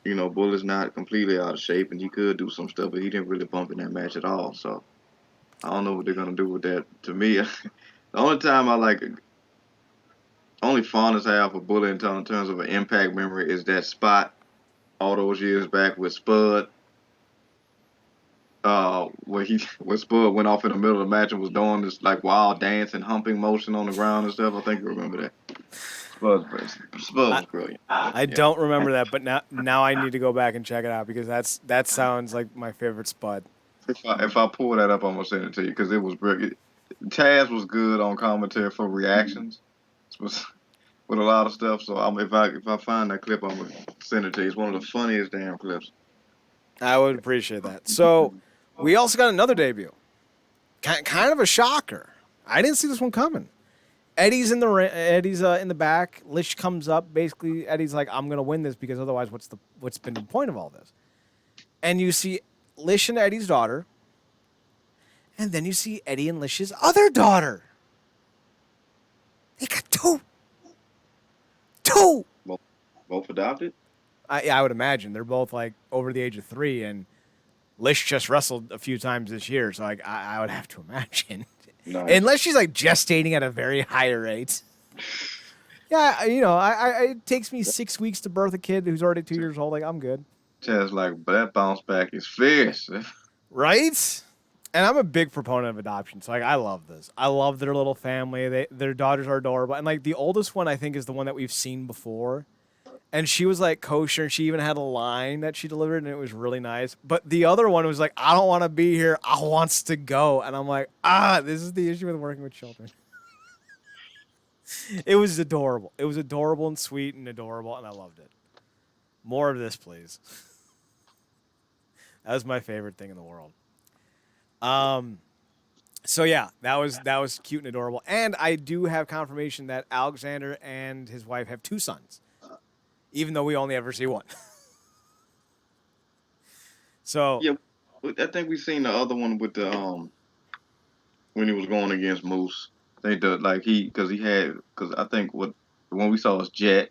you know, Bull is not completely out of shape, and he could do some stuff, but he didn't really bump in that match at all. So I don't know what they're gonna do with that. To me, the only time I like, only fondness I have for Bullet in terms of an impact memory is that spot all those years back with Spud, where Spud went off in the middle of the match and was doing this like wild dance and humping motion on the ground and stuff. I think you remember that. Spud was brilliant. I don't remember that, but now I need to go back and check it out because that sounds like my favorite Spud. If I pull that up, I'm gonna send it to you because it was brilliant. Taz was good on commentary for reactions with a lot of stuff. So if I find that clip, I'm gonna send it to you. It's one of the funniest damn clips. I would appreciate that. So we also got another debut, kind of a shocker. I didn't see this one coming. Eddie's in the back. Lish comes up. Basically, Eddie's like, "I'm gonna win this because otherwise, what's been the point of all this?" And you see Lish and Eddie's daughter, and then you see Eddie and Lish's other daughter. They got two. Both adopted. I would imagine they're both like over the age of 3, and Lish just wrestled a few times this year, so like I would have to imagine. Nice. Unless she's like gestating at a very high rate. Yeah, you know, it takes me 6 weeks to birth a kid who's already 2 years old. Like, I'm good. Taz like, but that bounce back is fierce. Right? And I'm a big proponent of adoption, so like I love this. I love their little family. Their daughters are adorable, and like the oldest one, I think, is the one that we've seen before. And she was like kosher, and she even had a line that she delivered, and it was really nice. But the other one was like, I don't want to be here. I wants to go. And I'm like, this is the issue with working with children. It was adorable. It was adorable and sweet and adorable, and I loved it. More of this, please. That was my favorite thing in the world. So yeah, that was cute and adorable. And I do have confirmation that Alexander and his wife have 2 sons, even though we only ever see one. So yeah, I think we seen the other one with the when he was going against Moose. I think because I think the one we saw was Jet.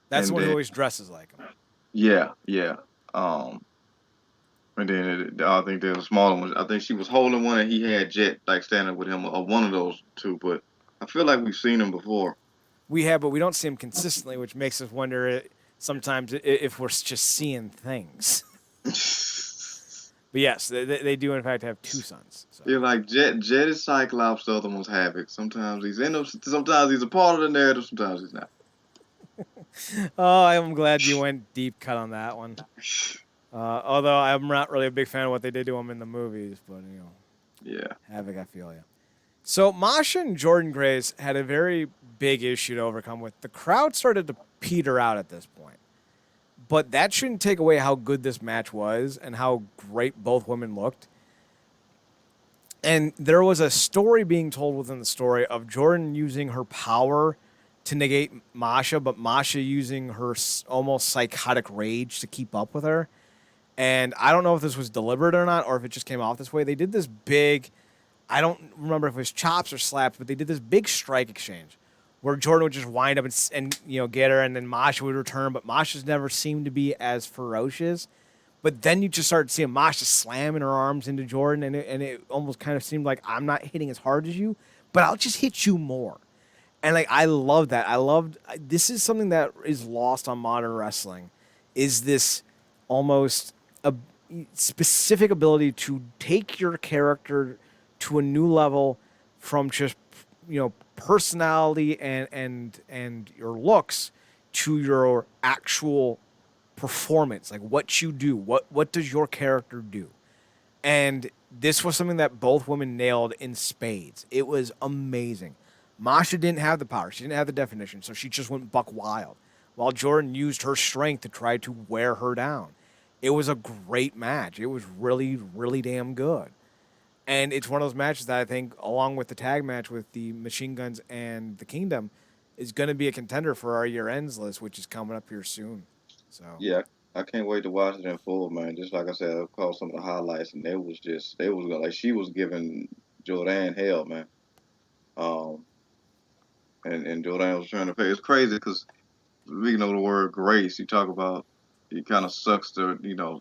That's the one who always dresses like him. Yeah. And then I think there's a smaller one. I think she was holding one, and he had Jet like standing with him, or one of those two. But I feel like we've seen him before. We have, but we don't see him consistently, which makes us wonder. sometimes if we're just seeing things. But yes, they do in fact have two sons. So. You're like Jet is Cyclops, the other one's Havoc. Sometimes he's in them, sometimes he's a part of the narrative, sometimes he's not. Oh, I'm glad you went deep cut on that one. Although I'm not really a big fan of what they did to him in the movies, but Yeah. Havoc, I feel you. So Masha and Jordan Grace had a very big issue to overcome with. The crowd started to peter out at this point. But that shouldn't take away how good this match was and how great both women looked. And there was a story being told within the story of Jordan using her power to negate Masha, but Masha using her almost psychotic rage to keep up with her. And I don't know if this was deliberate or not, or if it just came off this way. They did this big, I don't remember if it was chops or slaps, but they did this big strike exchange where Jordan would just wind up and get her, and then Masha would return. But Masha's never seemed to be as ferocious. But then you just started seeing Masha slamming her arms into Jordan, and it almost kind of seemed like, I'm not hitting as hard as you, but I'll just hit you more. And like I love that. This is something that is lost on modern wrestling, is this almost a specific ability to take your character to a new level from just personality and your looks to your actual performance, like what you do, what does your character do. And this was something that both women nailed in spades. It was amazing. Masha didn't have the power, she didn't have the definition, so she just went buck wild, while Jordan used her strength to try to wear her down. It was a great match. It was really, really damn good. And it's one of those matches that I think, along with the tag match with the Machine Guns and the Kingdom, is going to be a contender for our year ends list, which is coming up here soon. So Yeah, I can't wait to watch it in full, man. Just like I said, I caught some of the highlights, and they was like she was giving Jordan hell, man. Um, and Jordan was trying to pay. It's crazy because speaking of the word grace, you talk about it kind of sucks to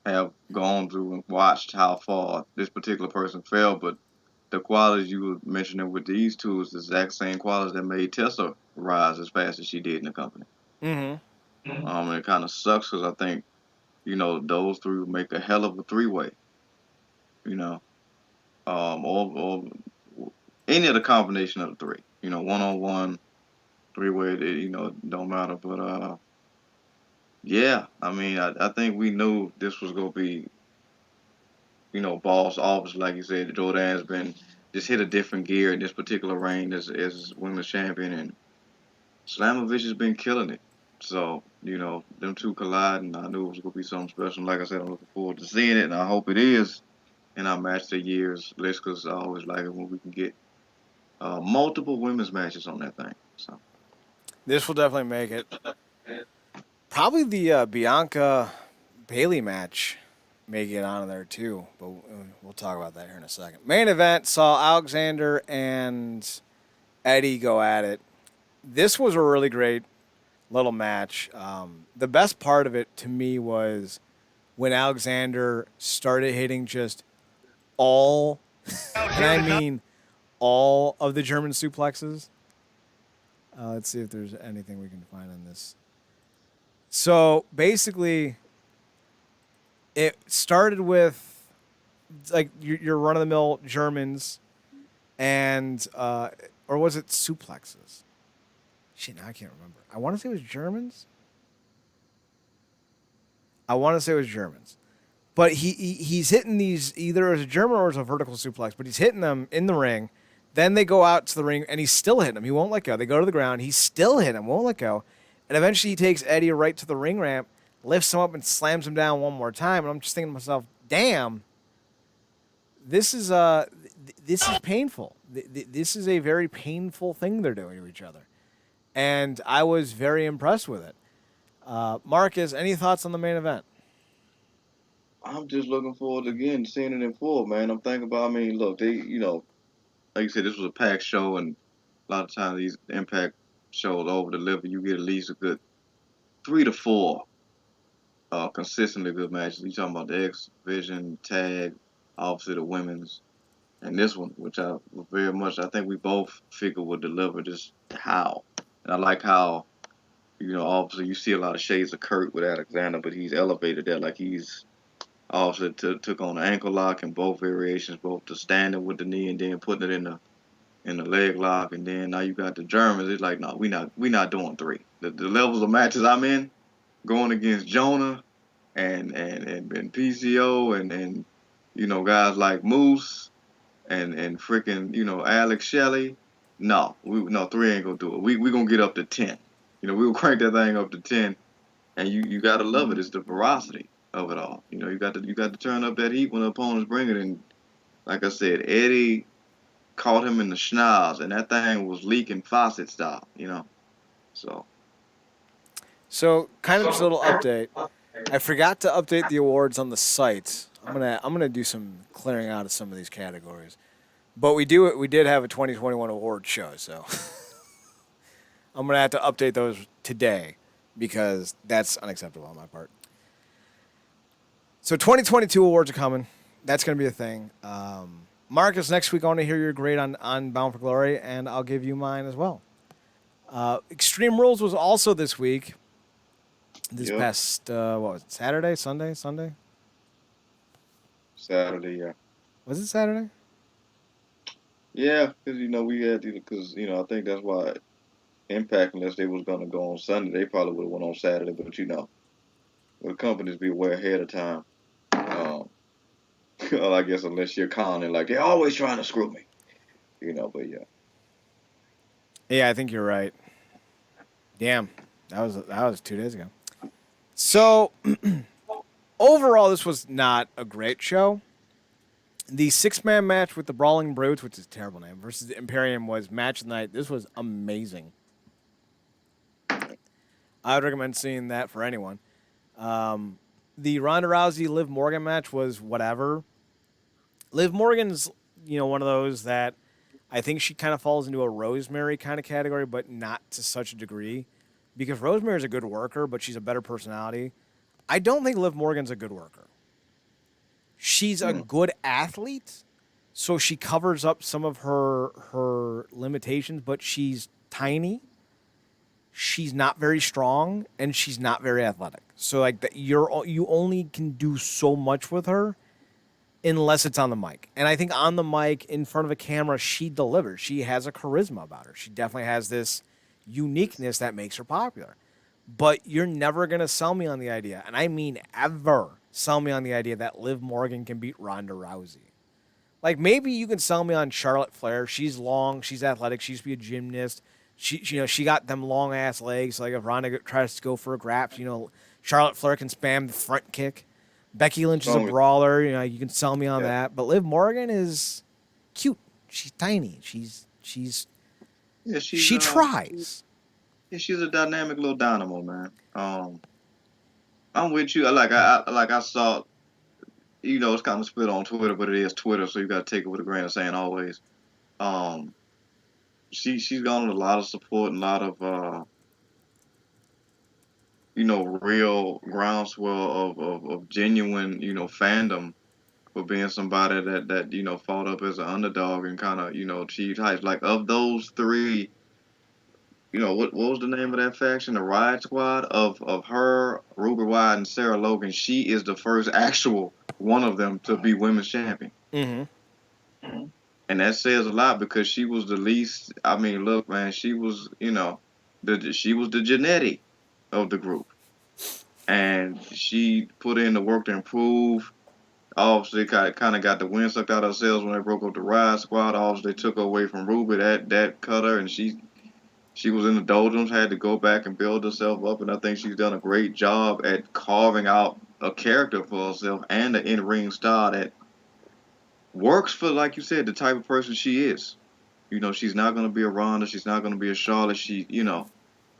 have gone through and watched how far this particular person fell, but the qualities you were mentioning with these two is the exact same qualities that made Tessa rise as fast as she did in the company. mm-hmm. And it kind of sucks because I think those three would make a hell of a three-way. You know, or any of the combination of the three. One-on-one, three-way. It don't matter. But yeah, I mean, I think we knew this was gonna be boss office, like you said. Jordan's been just hit a different gear in this particular reign as women's champion, and Slamovich has been killing it. So, them two colliding, I knew it was going to be something special. Like I said, I'm looking forward to seeing it, and I hope it is in our match of the years list, because I always like it when we can get multiple women's matches on that thing. So This will definitely make it. Probably the Bianca Bailey match may get on there too, but we'll talk about that here in a second. Main event saw Alexander and Eddie go at it. This was a really great little match. The best part of it to me was when Alexander started hitting just all, and I mean all of the German suplexes. Let's see if there's anything we can find on this. So basically, it started with like your run-of-the-mill Germans, and or was it suplexes? Shit, now I can't remember. I want to say it was Germans. But he's hitting these either as a German or as a vertical suplex, but he's hitting them in the ring. Then they go out to the ring, and he's still hitting them. He won't let go. They go to the ground. He's still hitting them, won't let go. And eventually he takes Eddie right to the ring ramp, lifts him up, and slams him down one more time. And I'm just thinking to myself, damn, this is painful. This is a very painful thing they're doing to each other. And I was very impressed with it. Marcus, any thoughts on the main event? I'm just looking forward to again seeing it in full, man. I'm thinking about, I mean, look, they, like you said, this was a packed show, and a lot of times these Impact shows over deliver. You get at least a good 3 to 4 consistently good matches. You talking about the X Division tag, obviously the women's, and this one, which I very much I think we both figure would deliver just how. And I like how Obviously you see a lot of shades of Kurt with Alexander, but he's elevated that like he's also took on the ankle lock in both variations, both the standing with the knee and then putting it in the leg lock, and then now you got the Germans. It's like, no, we not doing three. The levels of matches I'm in, going against Jonah and PCO and guys like Moose and freaking Alex Shelley. No, no, three ain't gonna do it. We gonna get up to 10. We'll crank that thing up to 10, and you gotta love it. It's the ferocity of it all. You got to turn up that heat when the opponents bring it. And like I said, Eddie caught him in the schnoz, and that thing was leaking faucet style. So, kind of just a little update. I forgot to update the awards on the site. I'm gonna do some clearing out of some of these categories. But we did have a 2021 award show, so I'm gonna have to update those today because that's unacceptable on my part. So 2022 awards are coming. That's gonna be a thing. Marcus, next week I want to hear your grade on Bound for Glory, and I'll give you mine as well. Extreme Rules was also this week. This Yep. past what was it, Saturday, Sunday? Saturday, yeah. Was it Saturday? Yeah, because we had because I think that's why Impact, unless they was gonna go on Sunday, they probably would have went on Saturday. But the companies be way ahead of time. Um, well, I guess unless you're counting, like they're always trying to screw me, But yeah, Yeah, I think you're right. Damn, that was 2 days ago. So overall, this was not a great show. The 6-man match with the Brawling Brutes, which is a terrible name, versus the Imperium was match of the night. This was amazing. I would recommend seeing that for anyone. The Ronda Rousey Liv Morgan match was whatever. Liv Morgan's one of those that I think she kind of falls into a Rosemary kind of category, but not to such a degree, because Rosemary's a good worker, but she's a better personality. I don't think Liv Morgan's a good worker. She's a good athlete, so she covers up some of her limitations, but she's tiny. She's not very strong, and she's not very athletic. So you only can do so much with her unless it's on the mic. And I think on the mic, in front of a camera, she delivers. She has a charisma about her. She definitely has this uniqueness that makes her popular. But you're never going to sell me on the idea, and I mean ever sell me on the idea that Liv Morgan can beat Ronda Rousey. Like, maybe you can sell me on Charlotte Flair. She's long, she's athletic, she used to be a gymnast. She got them long ass legs. Like, if Ronda tries to go for a grab, Charlotte Flair can spam the front kick. Becky Lynch is a brawler. You can sell me on that. But Liv Morgan is cute. She's tiny. She tries. Yeah, she's a dynamic little dynamo, man. I'm with you. I saw. It's kind of split on Twitter, but it is Twitter, so you got to take it with a grain of sand always. She's gotten a lot of support and a lot of real groundswell of genuine fandom for being somebody that fought up as an underdog and kind of achieved heights. Like, of those three, what was the name of that faction? The Riot Squad of her, Ruby Wyatt, and Sarah Logan. She is the first actual one of them to be women's champion. Mm-hmm. And that says a lot because she was the least. I mean, look, man, she was she was the Janetti of the group, and she put in the work to improve. Obviously, kind of got the wind sucked out of herself when they broke up the Riot Squad. Obviously, they took her away from Ruby. That cut her, and she was in the doldrums, had to go back and build herself up, and I think she's done a great job at carving out a character for herself and an in-ring style that works for, like you said, the type of person she is. She's not going to be a Ronda. She's not going to be a Charlotte.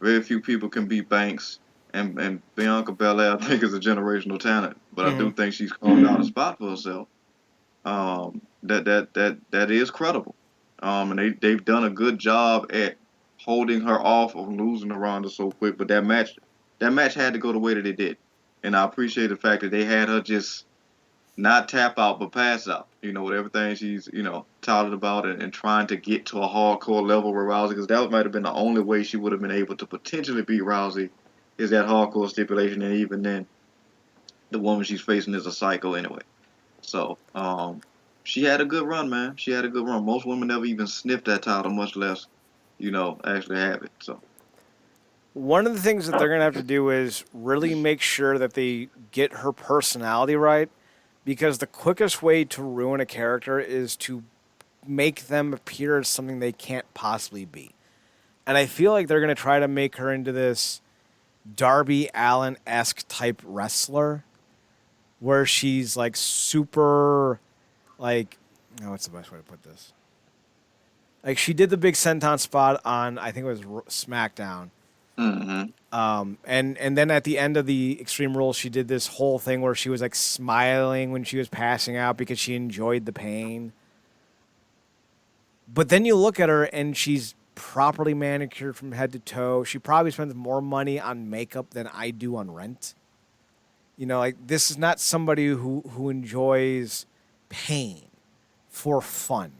Very few people can beat Banks. And Bianca Belair, I think, is a generational talent. But I do think she's carved out a spot for herself. That is credible. And they've done a good job at holding her off of losing to Ronda so quick. But that match had to go the way that it did. And I appreciate the fact that they had her just not tap out, but pass out. With everything she's, touted about and trying to get to a hardcore level with Rousey, because that might have been the only way she would have been able to potentially beat Rousey, is that hardcore stipulation, and even then, the woman she's facing is a psycho anyway. So, she had a good run, man. She had a good run. Most women never even sniff that title, much less, actually have it. So, One of the things that they're going to have to do is really make sure that they get her personality right, because the quickest way to ruin a character is to make them appear as something they can't possibly be. And I feel like they're going to try to make her into this Darby Allin-esque type wrestler where she's like super, like, no, what's the best way to put this? Like, she did the big senton spot on, I think it was SmackDown. mm-hmm. And then at the end of the Extreme Rules, she did this whole thing where she was like smiling when she was passing out because she enjoyed the pain. But then you look at her and she's properly manicured from head to toe. She probably spends more money on makeup than I do on rent. Like, this is not somebody who enjoys pain for fun.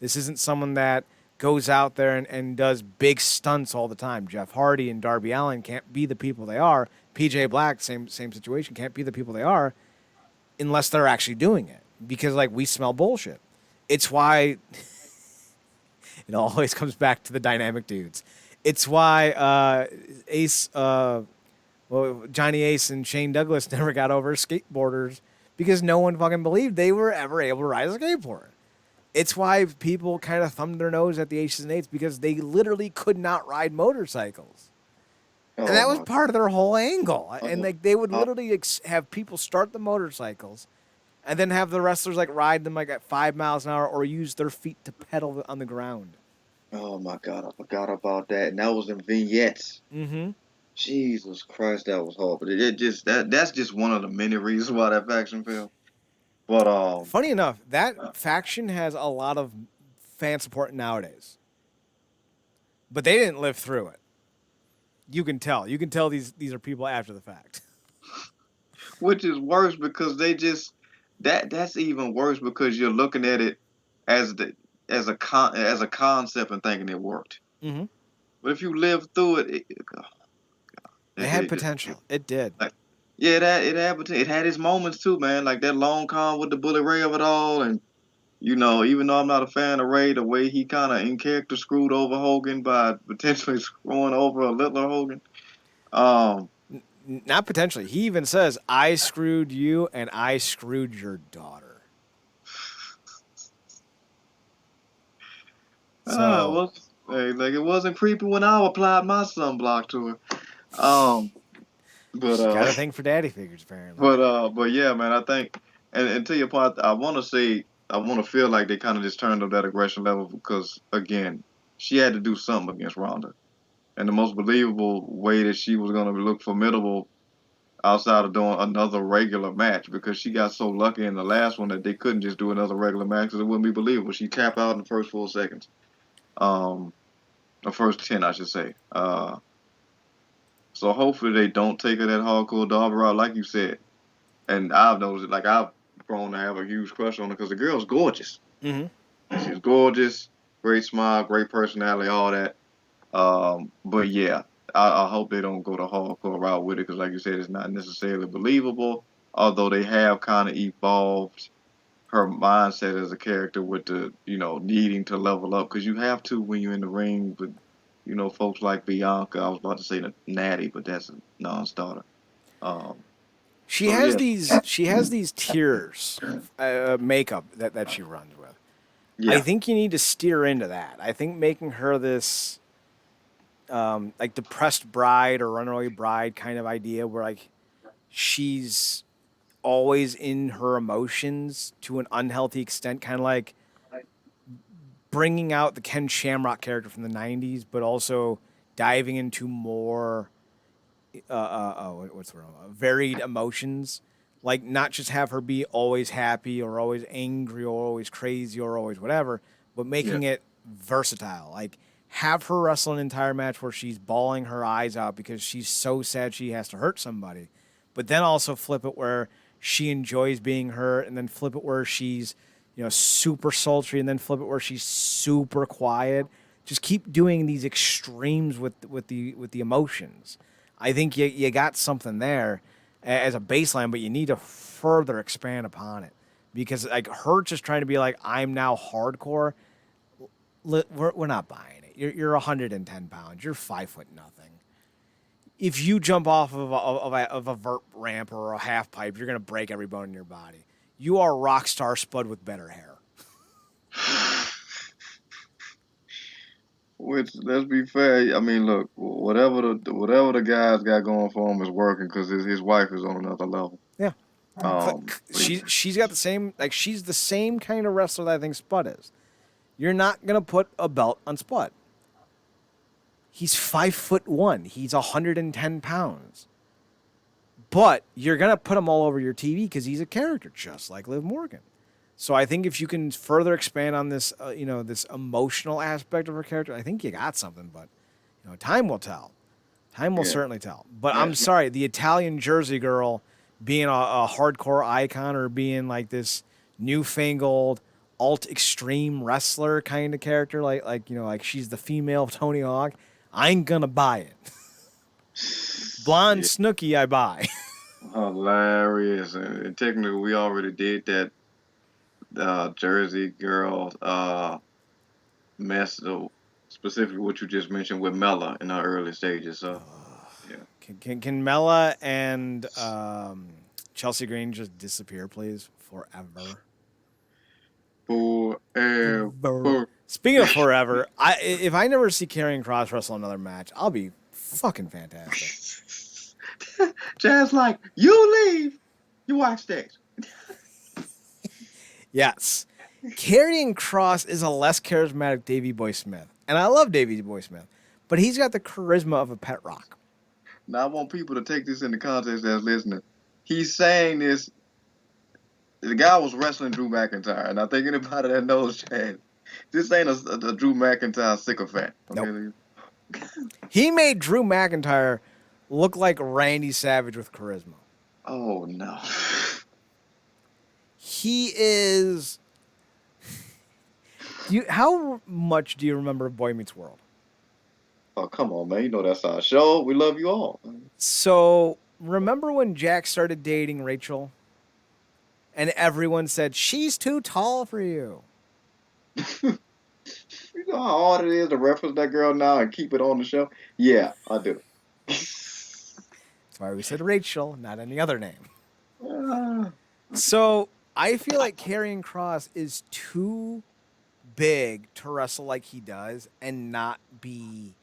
This isn't someone that goes out there and does big stunts all the time. Jeff Hardy and Darby Allin can't be the people they are. PJ Black, same situation, can't be the people they are unless they're actually doing it. Because, like, we smell bullshit. It's why it always comes back to the dynamic dudes. It's why Johnny Ace and Shane Douglas never got over skateboarders, because no one fucking believed they were ever able to ride a skateboard. It's why people kind of thumbed their nose at the Aces and Eights, because they literally could not ride motorcycles. And that was part of their whole angle. And like, they would literally have people start the motorcycles and then have the wrestlers like ride them like at 5 miles an hour or use their feet to pedal on the ground. Oh my God, I forgot about that. And that was in vignettes. Mm-hmm. Jesus Christ, that was hard. But that's just one of the many reasons why that faction failed. But Funny enough, that faction has a lot of fan support nowadays, but they didn't live through it. You can tell. You can tell these are people after the fact. which is worse because that's even worse because you're looking at it as as a concept and thinking it worked. Mm-hmm. But if you live through It had potential. It did. Like, yeah, it had its moments too, man. Like that long con with the Bully Ray of it all, and even though I'm not a fan of Ray, the way he kind of in character screwed over Hogan by potentially screwing over a littler Hogan. Not potentially. He even says, "I screwed you, and I screwed your daughter." So, Like it wasn't creepy when I applied my sunblock to her. But she's got a thing for daddy figures, apparently. but yeah, man, I think, and to your point, I want to say, I want to feel like they kind of just turned up that aggression level because again, she had to do something against Ronda, and the most believable way that she was going to look formidable outside of doing another regular match, because she got so lucky in the last one that they couldn't just do another regular match because it wouldn't be believable. She tapped out in the first 4 seconds, the first 10, I should say. So hopefully they don't take her that hardcore Darby route, like you said. And I've noticed it. Like, I've grown to have a huge crush on her because the girl's gorgeous. Mm-hmm. She's gorgeous, great smile, great personality, all that. But yeah, I hope they don't go the hardcore route with it because, like you said, it's not necessarily believable. Although they have kind of evolved her mindset as a character with the, needing to level up, because you have to when you're in the ring with, folks like Bianca. I was about to say Natty, but that's a non-starter. She has these tiers makeup that she runs with. Yeah. I think you need to steer into that. I think making her this like depressed bride or runaway bride kind of idea, where like she's always in her emotions to an unhealthy extent, kind of like bringing out the Ken Shamrock character from the 90s, but also diving into more what's the word? Varied emotions. Like, not just have her be always happy or always angry or always crazy or always whatever, but making it versatile. Like, have her wrestle an entire match where she's bawling her eyes out because she's so sad she has to hurt somebody. But then also flip it where she enjoys being hurt, and then flip it where she's, super sultry, and then flip it where she's super quiet. Just keep doing these extremes with the emotions. I think you got something there as a baseline, but you need to further expand upon it because like her just trying to be like I'm now hardcore. We're not buying it. You're 110 pounds. You're 5 foot nothing. If you jump off of a vert ramp or a half pipe, you're gonna break every bone in your body. You are rock star Spud with better hair. Which, let's be fair. I mean, look, whatever the guy's got going for him is working because his wife is on another level. Yeah, Um, she's got the same she's the same kind of wrestler that I think Spud is. You're not gonna put a belt on Spud. He's 5'1". He's 110 pounds. But you're gonna put him all over your TV because he's a character, just like Liv Morgan. So I think if you can further expand on this, this emotional aspect of her character, I think you got something. But time will tell. Time will yeah, certainly tell. But yeah. I'm sorry, the Italian Jersey girl being a hardcore icon or being like this newfangled alt extreme wrestler kind of character, like she's the female Tony Hawk. I ain't gonna buy it. Blonde Yeah, Snooki, I buy. hilarious. And technically, we already did that Jersey girl mess, specifically what you just mentioned with Mella in our early stages. So yeah, Can Mella and Chelsea Green just disappear, please, forever? forever. Speaking of forever, if I never see Karrion Kross wrestle another match, I'll be fucking fantastic. Jazz like you leave, you watch this. Yes, Karrion Kross is a less charismatic Davey Boy Smith, and I love Davey Boy Smith, but he's got the charisma of a pet rock. Now I want people to take this into context as listening. He's saying this. The guy was wrestling Drew McIntyre, and I think anybody that knows Jazz, this ain't a Drew McIntyre sycophant. Nope. Okay? He made Drew McIntyre look like Randy Savage with charisma. Oh no. He is. How much do you remember of Boy Meets World? Oh come on, man! You know that's our show. We love you all. So remember when Jack started dating Rachel, and everyone said she's too tall for you. You know how hard it is to reference that girl now and keep it on the show? Yeah, I do. That's why we said Rachel, not any other name. Ah, So I feel like Karrion Kross is too big to wrestle like he does and not be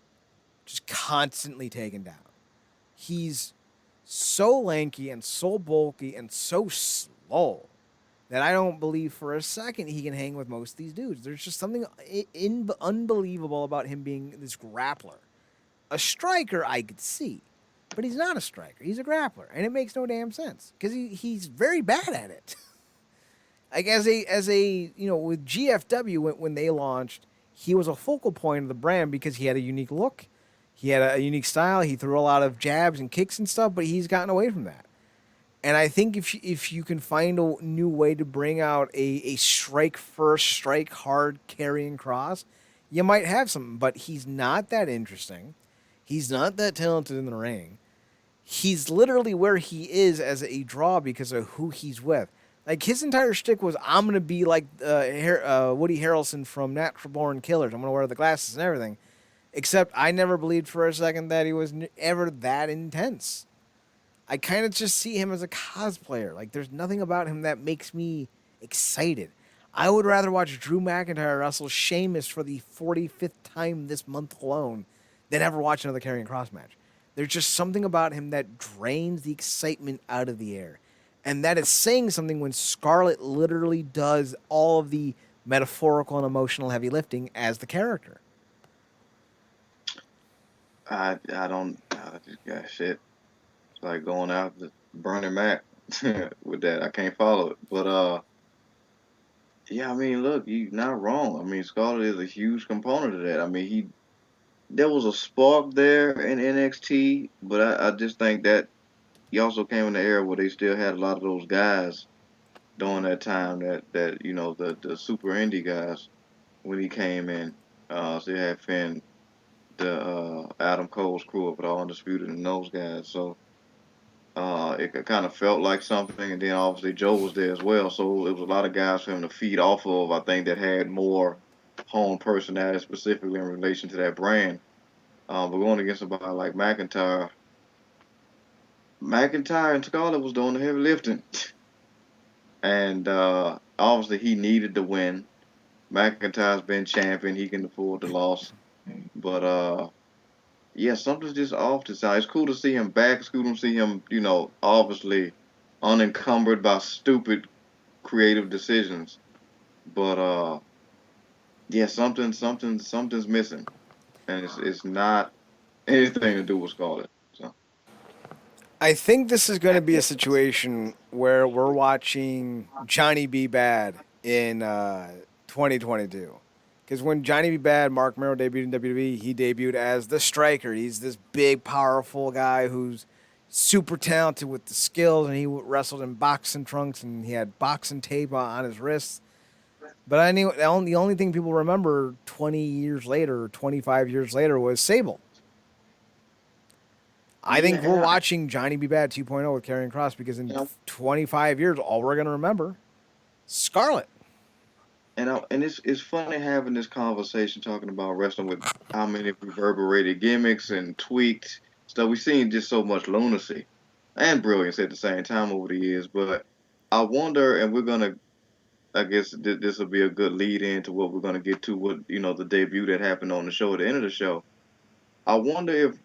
just constantly taken down. He's so lanky and so bulky and so slow that I don't believe for a second he can hang with most of these dudes. There's just something unbelievable about him being this grappler. A striker I could see, but he's not a striker. He's a grappler, and it makes no damn sense because he's very bad at it. Like as a with GFW when they launched, he was a focal point of the brand because he had a unique look, he had a unique style. He threw a lot of jabs and kicks and stuff, but he's gotten away from that. And I think if you can find a new way to bring out a strike first, strike hard Karrion Kross, you might have something. But he's not that interesting. He's not that talented in the ring. He's literally where he is as a draw because of who he's with. Like his entire shtick was, I'm gonna be like Woody Harrelson from Natural Born Killers. I'm gonna wear the glasses and everything. Except I never believed for a second that he was ever that intense. I kind of just see him as a cosplayer. Like there's nothing about him that makes me excited. I would rather watch Drew McIntyre wrestle Sheamus for the 45th time this month alone than ever watch another Karrion Kross match. There's just something about him that drains the excitement out of the air. And that is saying something when Scarlett literally does all of the metaphorical and emotional heavy lifting as the character. I don't. I just got shit. It's like going out to Bernie Mac with that. I can't follow it. But yeah. I mean, look, you're not wrong. I mean, Scarlett is a huge component of that. I mean, there was a spark there in NXT, but I just think that he also came in the era where they still had a lot of those guys during that time that the super indie guys when he came in. So you had Finn, the Adam Cole's crew of it all undisputed and those guys. So it kind of felt like something, and then obviously Joe was there as well. So it was a lot of guys for him to feed off of. I think that had more home personality specifically in relation to that brand. But going against somebody like McIntyre and Scarlett was doing the heavy lifting, and obviously he needed the win. McIntyre's been champion; he can afford the loss. But yeah, something's just off this side. It's cool to see him back. It's cool to see him, obviously unencumbered by stupid creative decisions. But yeah, something's missing, and it's not anything to do with Scarlett. So I think this is going to be a situation where we're watching Johnny B. Bad in 2022. Because when Johnny B. Bad, Mark Merrow debuted in WWE, he debuted as the Striker. He's this big, powerful guy who's super talented with the skills, and he wrestled in boxing trunks, and he had boxing tape on his wrists. But I knew the only thing people remember 20 years later, 25 years later, was Sable. I yeah, think we're watching Johnny B. Bad 2.0 with Karrion Kross because in and 25 years, all we're going to remember Scarlett. and it's funny having this conversation talking about wrestling with how many reverberated gimmicks and tweaked stuff. We've seen just so much lunacy and brilliance at the same time over the years. But I wonder, and we're gonna, I guess this will be a good lead in to what we're gonna get to with the debut that happened on the show at the end of the show. I wonder if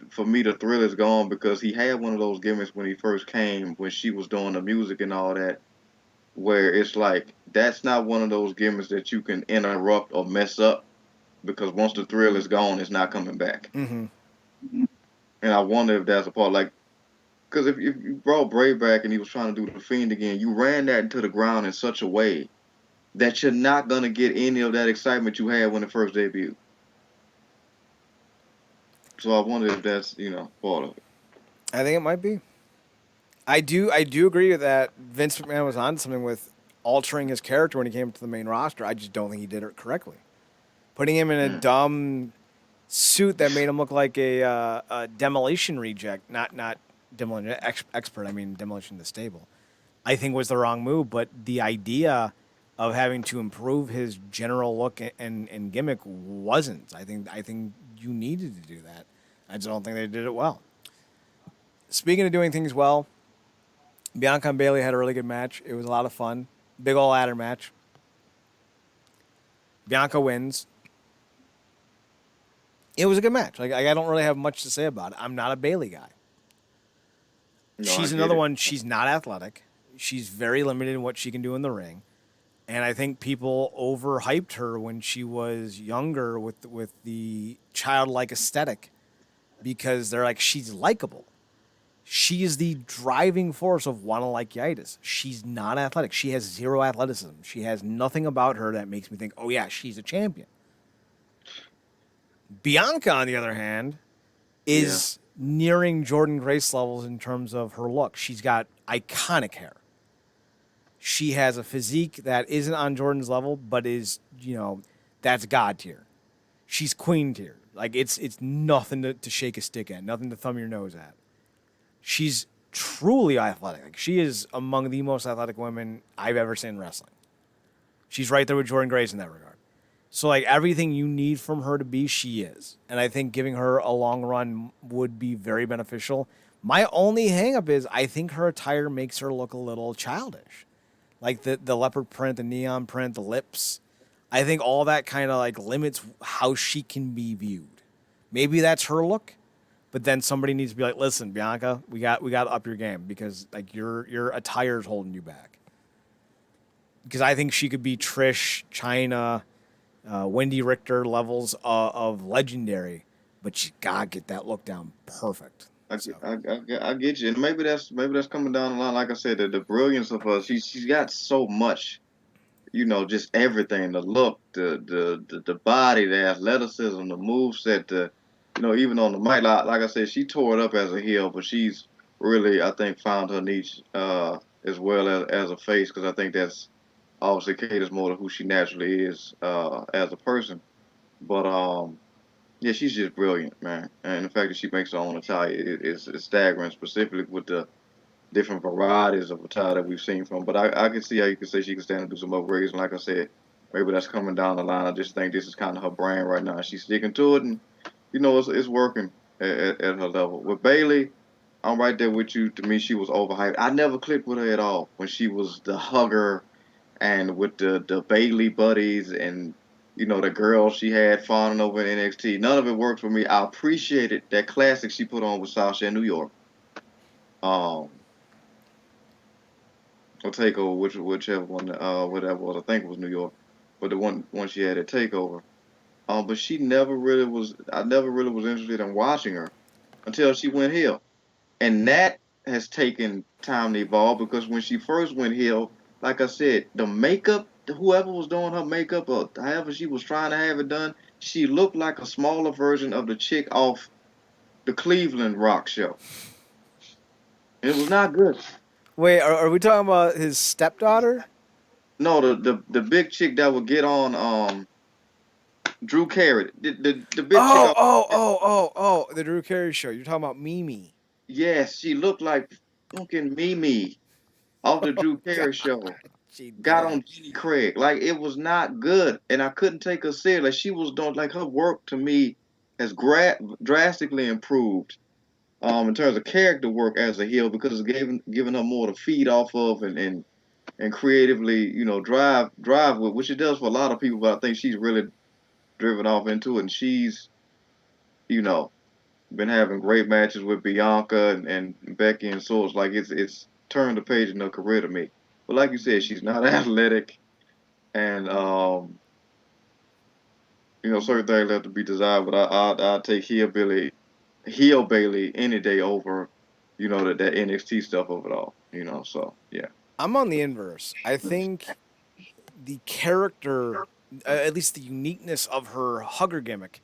for me the thrill is gone because he had one of those gimmicks when he first came when she was doing the music and all that where it's like that's not one of those gimmicks that you can interrupt or mess up because once the thrill is gone, it's not coming back. Mm-hmm. And I wonder if that's a part, like, because if you brought Bray back and he was trying to do the Fiend again, you ran that into the ground in such a way that you're not gonna get any of that excitement you had when it first debuted. So I wonder if that's part of it. I think it might be. I do agree that Vince McMahon was on something with altering his character when he came to the main roster. I just don't think he did it correctly. Putting him in a Mm. dumb suit that made him look like a demolition reject, not demolition expert. I mean demolition the stable. I think was the wrong move. But the idea of having to improve his general look and gimmick wasn't. I think you needed to do that. I just don't think they did it well. Speaking of doing things well, Bianca and Bailey had a really good match. It was a lot of fun. Big ol' ladder match. Bianca wins. It was a good match. Like I don't really have much to say about it. I'm not a Bailey guy. No, I She's get another it. one. She's not athletic. She's very limited in what she can do in the ring. And I think people overhyped her when she was younger with the childlike aesthetic because they're like she's likable. She is the driving force of wanna-like-itis. She's not athletic. She has zero athleticism. She has nothing about her that makes me think, oh yeah, she's a champion. Bianca, on the other hand, Yeah. is nearing Jordan Grace levels in terms of her look. She's got iconic hair. She has a physique that isn't on Jordan's level, but is, that's God tier. She's queen tier. Like it's nothing to shake a stick at, nothing to thumb your nose at. She's truly athletic. Like she is among the most athletic women I've ever seen in wrestling. She's right there with Jordan Grace in that regard. So like everything you need from her to be, she is. And I think giving her a long run would be very beneficial. My only hangup is I think her attire makes her look a little childish. Like the leopard print, the neon print, the lips. I think all that kind of like limits how she can be viewed. Maybe that's her look, but then somebody needs to be like, listen, Bianca, we got to up your game because like your attire is holding you back. Because I think she could be Trish, China, Wendy Richter levels of legendary, but you gotta get that look down perfect. I, So I get you, and maybe that's coming down the line. Like I said, the brilliance of her. She's got so much, just everything. The look, the body, the athleticism, the moveset, even on the mic. Like I said, she tore it up as a heel, but she's really, I think, found her niche as well as a face, because I think that's obviously caters more to who she naturally is as a person. But yeah, she's just brilliant, man. And the fact that she makes her own attire is staggering, specifically with the different varieties of attire that we've seen from. But I can see how you can say she can stand and do some upgrades. And like I said, maybe that's coming down the line. I just think this is kind of her brand right now. She's sticking to it, and it's working at her level. With Bailey, I'm right there with you. To me, she was overhyped. I never clicked with her at all when she was the hugger and with the Bailey buddies and the girls she had fawning over in NXT. None of it worked for me. I appreciated that classic she put on with Sasha in New York. Um, or Takeover, whichever one, whatever was. I think it was New York, but the one she had at Takeover. But she never really was. I never really was interested in watching her until she went heel, and that has taken time to evolve because when she first went heel, like I said, the makeup, whoever was doing her makeup or however she was trying to have it done, she looked like a smaller version of the chick off the Cleveland Rock show. It was not good. Wait, are we talking about his stepdaughter? No, the big chick that would get on Drew Carey, the big chick Oh, off. oh, oh, oh, oh, the Drew Carey show. You're talking about Mimi. Yes, she looked like fucking Mimi off the Oh, Drew God, Carey show. she Got did. on Jenny Craig. Like it was not good, and I couldn't take her serious. Like she was doing, like her work to me has drastically improved. In terms of character work as a heel because it's giving her more to feed off of and creatively, drive with, which it does for a lot of people. But I think she's really driven off into it, and she's, you know, been having great matches with Bianca and Becky and so it's like it's turned the page in her career to me. But like you said, she's not athletic and certain things have to be desired. But I take heel Bailey any day over, that NXT stuff of it all. So yeah. I'm on the inverse. I think the character, at least the uniqueness of her hugger gimmick,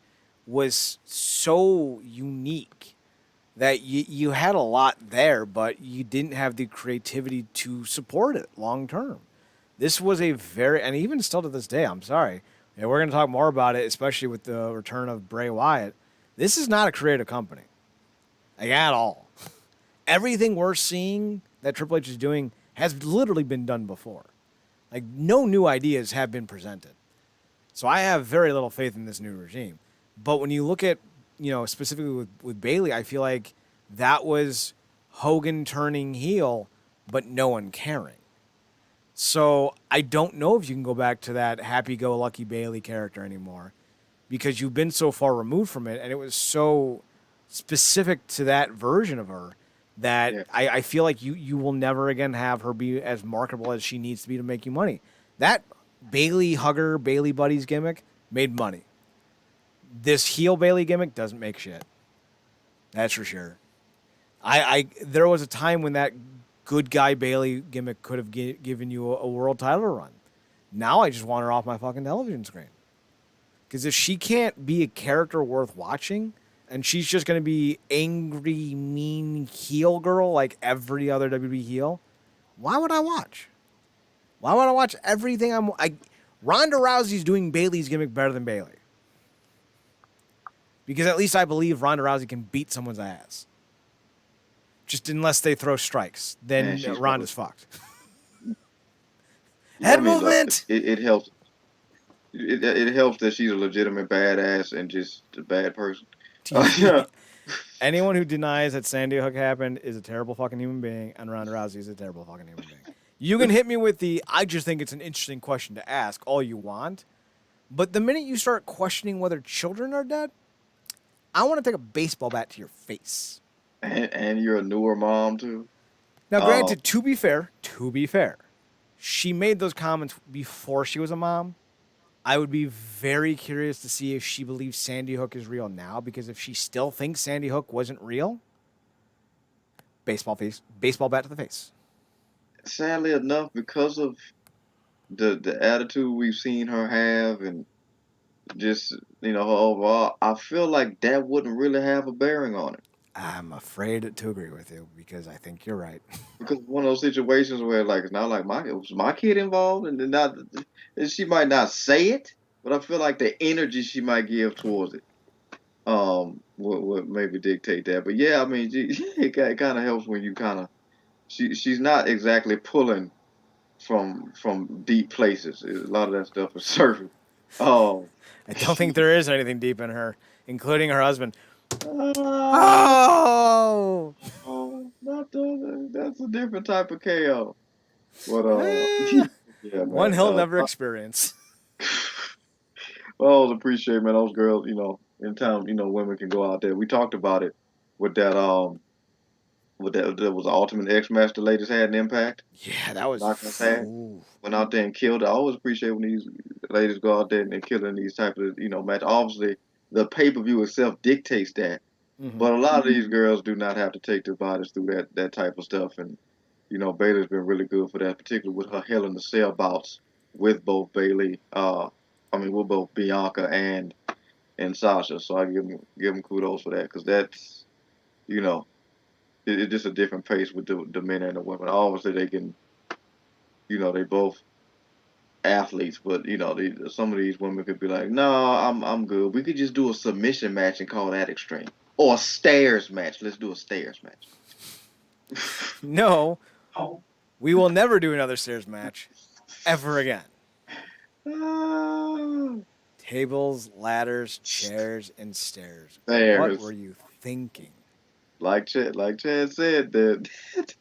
was so unique that you had a lot there, but you didn't have the creativity to support it long term. This was a very, and even still to this day, I'm sorry. And we're going to talk more about it, especially with the return of Bray Wyatt. This is not a creative company, like at all. Everything we're seeing that Triple H is doing has literally been done before. Like, no new ideas have been presented. So I have very little faith in this new regime. But when you look at, specifically with Bailey, I feel like that was Hogan turning heel, but no one caring. So I don't know if you can go back to that happy-go-lucky Bailey character anymore because you've been so far removed from it, and it was so specific to that version of her that Yeah. I feel like you will never again have her be as marketable as she needs to be to make you money. That Bailey hugger, Bailey buddies gimmick made money. This heel Bailey gimmick doesn't make shit. That's for sure. I there was a time when that good guy Bailey gimmick could have given you a world title run. Now I just want her off my fucking television screen. Because if she can't be a character worth watching, and she's just going to be angry, mean heel girl like every other WWE heel, why would I watch? Why would I watch everything Ronda Rousey's doing Bailey's gimmick better than Bailey. Because at least I believe Ronda Rousey can beat someone's ass. Just unless they throw strikes. Man, Then she's Ronda's fucked. yeah, I Head mean, look, movement! it helps. It helps that she's a legitimate badass and just a bad person. Yeah. Anyone who denies that Sandy Hook happened is a terrible fucking human being, and Ronda Rousey is a terrible fucking human being. You can hit me with I just think it's an interesting question to ask all you want, but the minute you start questioning whether children are dead, I want to take a baseball bat to your face. And you're a newer mom too. Now, Um, granted, to be fair, she made those comments before she was a mom. I would be very curious to see if she believes Sandy Hook is real now, because if she still thinks Sandy Hook wasn't real, baseball bat to the face. Sadly enough, because of the attitude we've seen her have and just her overall, I feel like that wouldn't really have a bearing on it. I'm afraid to agree with you because I think you're right. Because one of those situations where like it's not like was my kid involved, and then not, and she might not say it, but I feel like the energy she might give towards it, would maybe dictate that. But yeah, I mean, it kind of helps when you kind of she's not exactly pulling from deep places. A lot of that stuff is surface. Oh, I don't think there is anything deep in her, including her husband. oh, Oh! not the, that's a different type of KO. But Eh, yeah, one man. he'll never experience. I always appreciate, man, those girls, anytime, women can go out there. We talked about it with that that was the Ultimate X match the ladies had in Impact. Yeah, that was. Knockouts had. Ooh. Went out there and killed it. I always appreciate when these ladies go out there and kill in these type of, match. Obviously the pay per view itself dictates that. Hmm. But a lot of these girls do not have to take their bodies through that type of stuff, and Bayley's been really good for that, particularly with her Hell in the Cell bouts with both with both Bianca and Sasha. So I give them kudos for that because that's you know it's just a different pace with the men and the women. Obviously they can they both athletes, but some of these women could be like, no, I'm good. We could just do a submission match and call that extreme, or a stairs match. Let's do a stairs match. No, we will never do another stairs match ever again. Ah, Tables, ladders, chairs, and stairs. What were stairs. you thinking? Like Chad said, that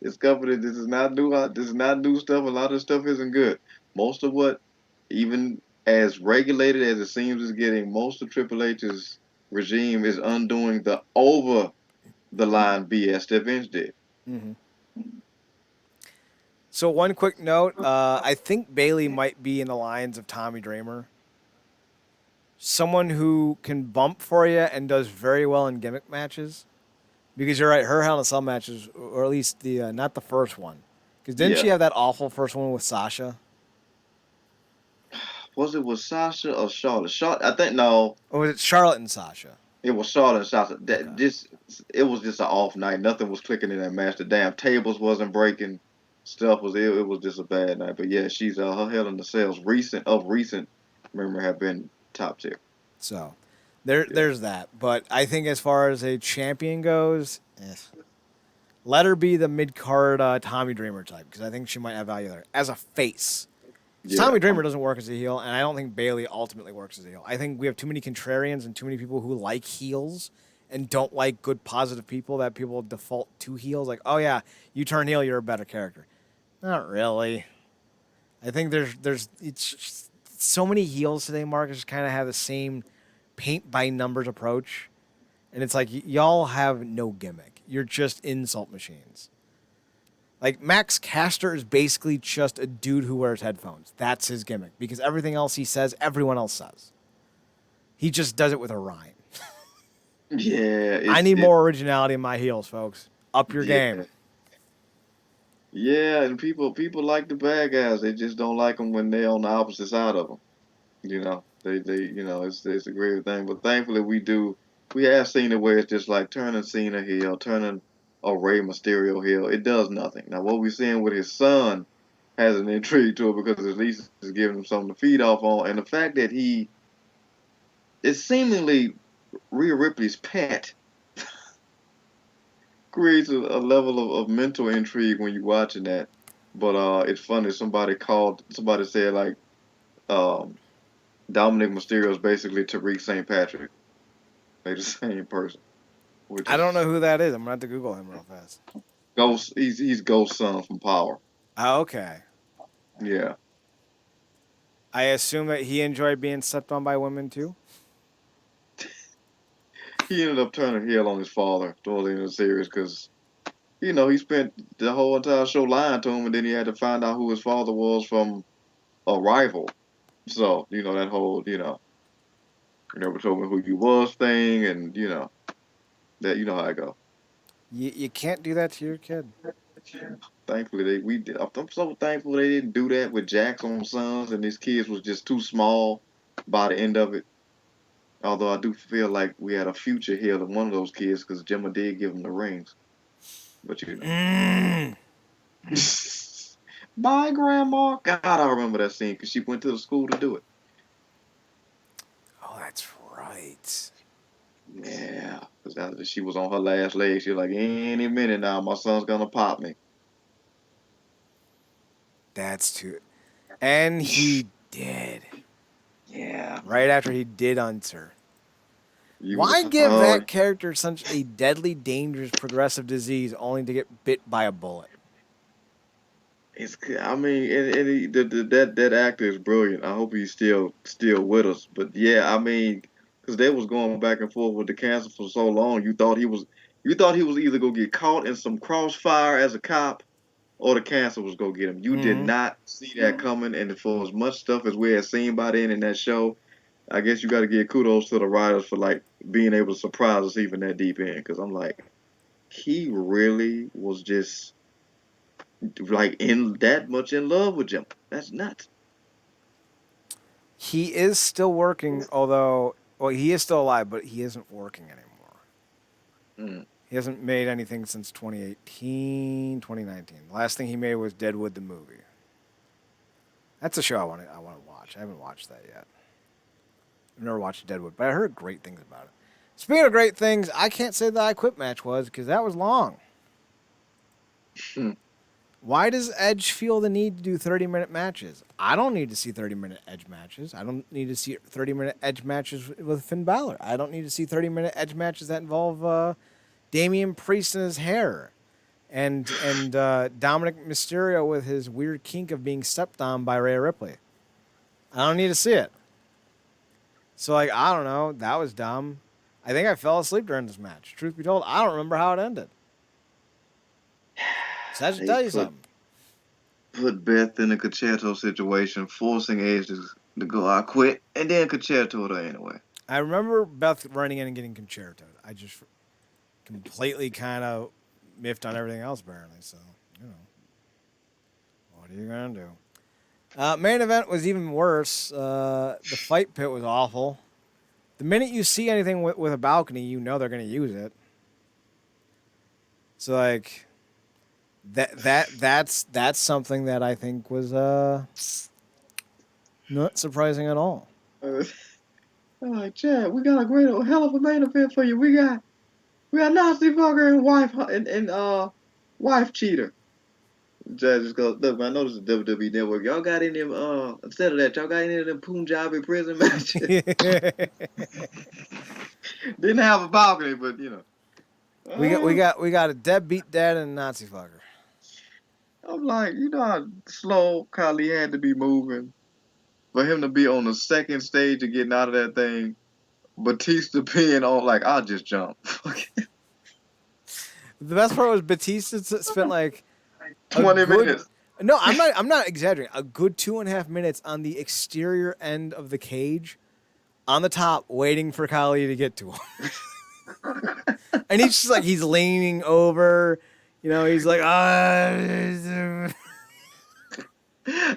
this company, this is not new. This is not new stuff. A lot of stuff isn't good. Most of what, even as regulated as it seems, is getting. Most of Triple H's regime is undoing the over the line BS that Vince did. Hmm. So one quick note: I think Bailey might be in the lines of Tommy Dreamer, someone who can bump for you and does very well in gimmick matches. Because you're right, her Hell in a Cell matches, or at least the not the first one, because didn't Yeah, she have that awful first one with Sasha? was it with Sasha or Charlotte? Charlotte, I think no, Or was it Charlotte and Sasha? it was Charlotte and Sasha. Okay. It was just an off night. Nothing was clicking in that match. The damn tables wasn't breaking. Stuff was it was just a bad night. But yeah, she's her Hell in the Cells recent memory have been top tier. So Yeah. there's that. But I think as far as a champion goes, let her be the mid card Tommy Dreamer type because I think she might have value there as a face. 'Cause Yeah. Tommy Dreamer doesn't work as a heel, and I don't think Bailey ultimately works as a heel. I think we have too many contrarians and too many people who like heels and don't like good positive people that people default to heels. Like, oh yeah, you turn heel, you're a better character. Not really. I think there's it's just, so many heels today, Marcus, just kind of have the same paint by numbers approach, and it's like y'all have no gimmick. You're just insult machines. Like Max Caster is basically just a dude who wears headphones. That's his gimmick because everything else he says, everyone else says. He just does it with a rhyme. Yeah. I need more originality in my heels, folks. Up your Yeah. game. Yeah, and people like the bad guys. They just don't like them when they're on the opposite side of them. It's a great thing. But thankfully, we have seen it where it's just like turning Cena heel, turning a Rey Mysterio heel. It does nothing. Now, what we're seeing with his son has an intrigue to it because at least it's giving him something to feed off on. And the fact that he is seemingly Rhea Ripley's pet creates a level of mental intrigue when you're watching that. But it's funny. Somebody said like um, Dominic Mysterio is basically Tariq St. Patrick. They're the same person, which I don't know is who that is. I'm gonna have to Google him real fast. Ghost. He's Ghost Son from Power. Oh, okay. Yeah, I assume that he enjoyed being slept on by women too. he ended up turning heel on his father towards the end of the series because he spent the whole entire show lying to him, and then he had to find out who his father was from a rival. So that whole you never told me who you was thing, and that how I go. You can't do that to your kid. Thankfully, I'm so thankful they didn't do that with Jack's own sons, and his kids was just too small by the end of it. Although I do feel like we had a future here in one of those kids because Gemma did give him the rings. But you know. Mm. Bye, Grandma. God, I remember that scene because she went to the school to do it. Oh, that's right. Yeah, because she was on her last leg. She was like, any minute now, my son's gonna pop me. That's too. And he did. Yeah, Right after he did Unter. you was Why give oh, that character such a deadly, dangerous, progressive disease only to get bit by a bullet? it's. I mean, that actor is brilliant. I hope he's still with us. But yeah, I mean, because they was going back and forth with the cancer for so long, you thought he was either gonna get caught in some crossfire as a cop, or the cancer was gonna get him. You did Mm-hmm. not see that coming. And for as much stuff as we had seen by then in that show, I guess you got to give kudos to the writers for like being able to surprise us even that deep in. Because I'm like, he really was just like in that much in love with Jim. That's nuts. He is still working, although, well, he is still alive, but he isn't working anymore. Mm. He hasn't made anything since 2018, 2019. The last thing he made was Deadwood the movie. That's a show I want to watch. I haven't watched that yet. I've never watched Deadwood, but I heard great things about it. Speaking of great things, I can't say that I quit match was because that was long. Why does Edge feel the need to do 30-minute matches? I don't need to see 30-minute Edge matches. I don't need to see 30-minute Edge matches with Finn Balor. I don't need to see 30-minute Edge matches that involve Damian Priest and his hair, and Dominic Mysterio with his weird kink of being stepped on by Rhea Ripley. I don't need to see it. So, like, I don't know. That was dumb. I think I fell asleep during this match. Truth be told, I don't remember how it ended. So that should They tell you something. put Beth in a concerto situation, forcing Edge to go, I quit, and then concerto her anyway. I remember Beth running in and getting concertoed. I just completely kind of miffed on everything else, apparently. So, you know, what are you going to do? Main event was even worse. The fight pit was awful. The minute you see anything with a balcony, you know they're going to use it. So, like, that's something that I think was not surprising at all. I'm like, Chad, we got a hell of a main event for you. We got Nazi fucker and wife cheater. Judge just goes, look, man, I know this is WWE Network. Y'all got any of them, instead of that, y'all got any of them Punjabi prison matches? Didn't have a balcony, but you know. we got a deadbeat dad and a Nazi fucker. I'm like, you know how slow Kali had to be moving for him to be on the second stage of getting out of that thing. Batista being on, like, I'll just jump. The best part was Batista spent like 20 minutes. No, I'm not exaggerating. A good 2.5 minutes on the exterior end of the cage, on the top, waiting for Kali to get to him. And he's just like he's leaning over, you know. He's like,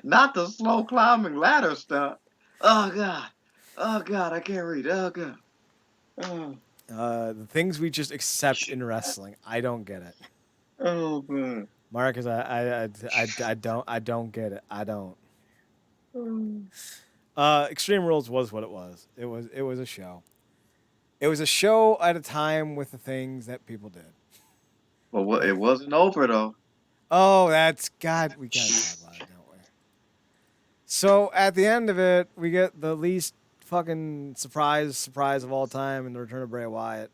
Not the slow climbing ladder stuff. Oh God, I can't read. Oh God. Oh, the things we just accept in wrestling. I don't get it. oh man. Marcus, I don't get it. I don't. Extreme Rules was what it was. It was a show. It was a show at a time with the things that people did. But what? It wasn't over though. Oh, that's God. We gotta talk about it, don't we? So at the end of it, we get the least fucking surprise of all time in the return of Bray Wyatt.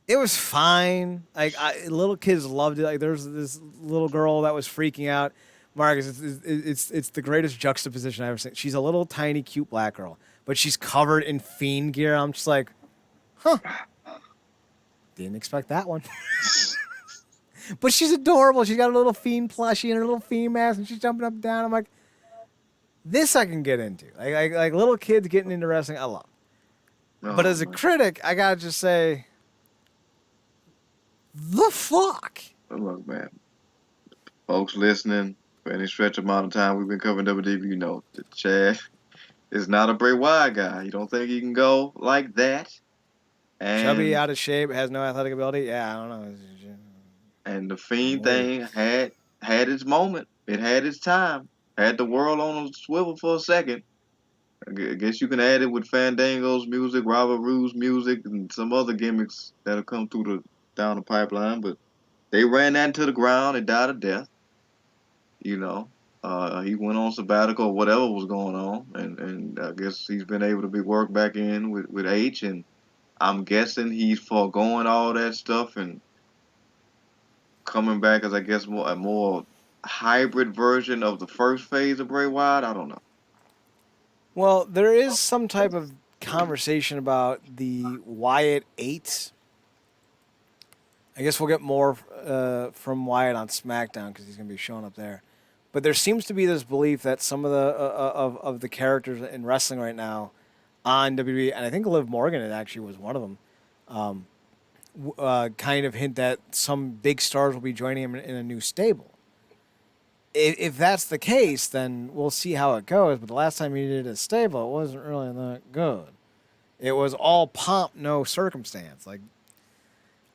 It was fine. Like little kids loved it. Like there's this little girl that was freaking out. Marcus, it's the greatest juxtaposition I've ever seen. She's a little tiny cute black girl, but she's covered in Fiend gear. I'm just like, huh. Didn't expect that one. But she's adorable. She's got a little Fiend plushie and her little Fiend mask, and she's jumping up and down. I'm like, this I can get into. Like little kids getting into wrestling, I love. Oh, But as a critic, I gotta just say, the fuck. look, man. Folks listening, for any stretch amount of time we've been covering WWE, you know, Chad is not a Bray Wyatt guy. You don't think he can go like that? Chubby, And out of shape, has no athletic ability. Yeah, I don't know. the Fiend Weird. thing had its moment. It had its time. Had the world on a swivel for a second. I guess you can add it with Fandango's music, Robert Roode's music, and some other gimmicks that'll come through the down the pipeline. But they ran that into the ground. It died a death. You know, he went on sabbatical or whatever was going on, and I guess he's been able to be worked back in with H, and I'm guessing he's foregoing all that stuff and coming back as I guess a more hybrid version of the first phase of Bray Wyatt. I don't know. Well, there is some type of conversation about the Wyatt 8. I guess we'll get more from Wyatt on SmackDown because he's going to be showing up there. But there seems to be this belief that some of the characters in wrestling right now on WWE, and I think Liv Morgan it actually was one of them, kind of hint that some big stars will be joining him in a new stable. If that's the case, then we'll see how it goes. But the last time he did a stable, it wasn't really that good. It was all pomp, no circumstance. Like,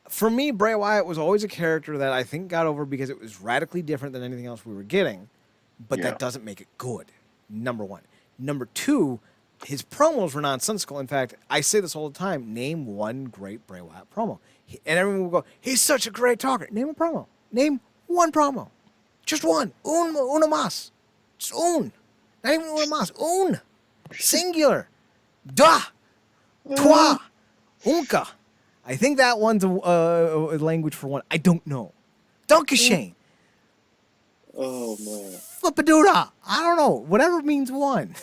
for me, Bray Wyatt was always a character that I think got over because it was radically different than anything else we were getting. But Yeah. that doesn't make it good, number one. Number two, his promos were nonsensical. In fact, I say this all the time. Name one great Bray Wyatt promo. And everyone will go, he's such a great talker. Name a promo. Name one promo. Just one. Uno más. Just un. Not even uno más. Un. Singular. Da. Toi. Unca. I think that one's a language for one. I don't know. Dankeschön. Oh man. Flippadoodah. I don't know. Whatever means one.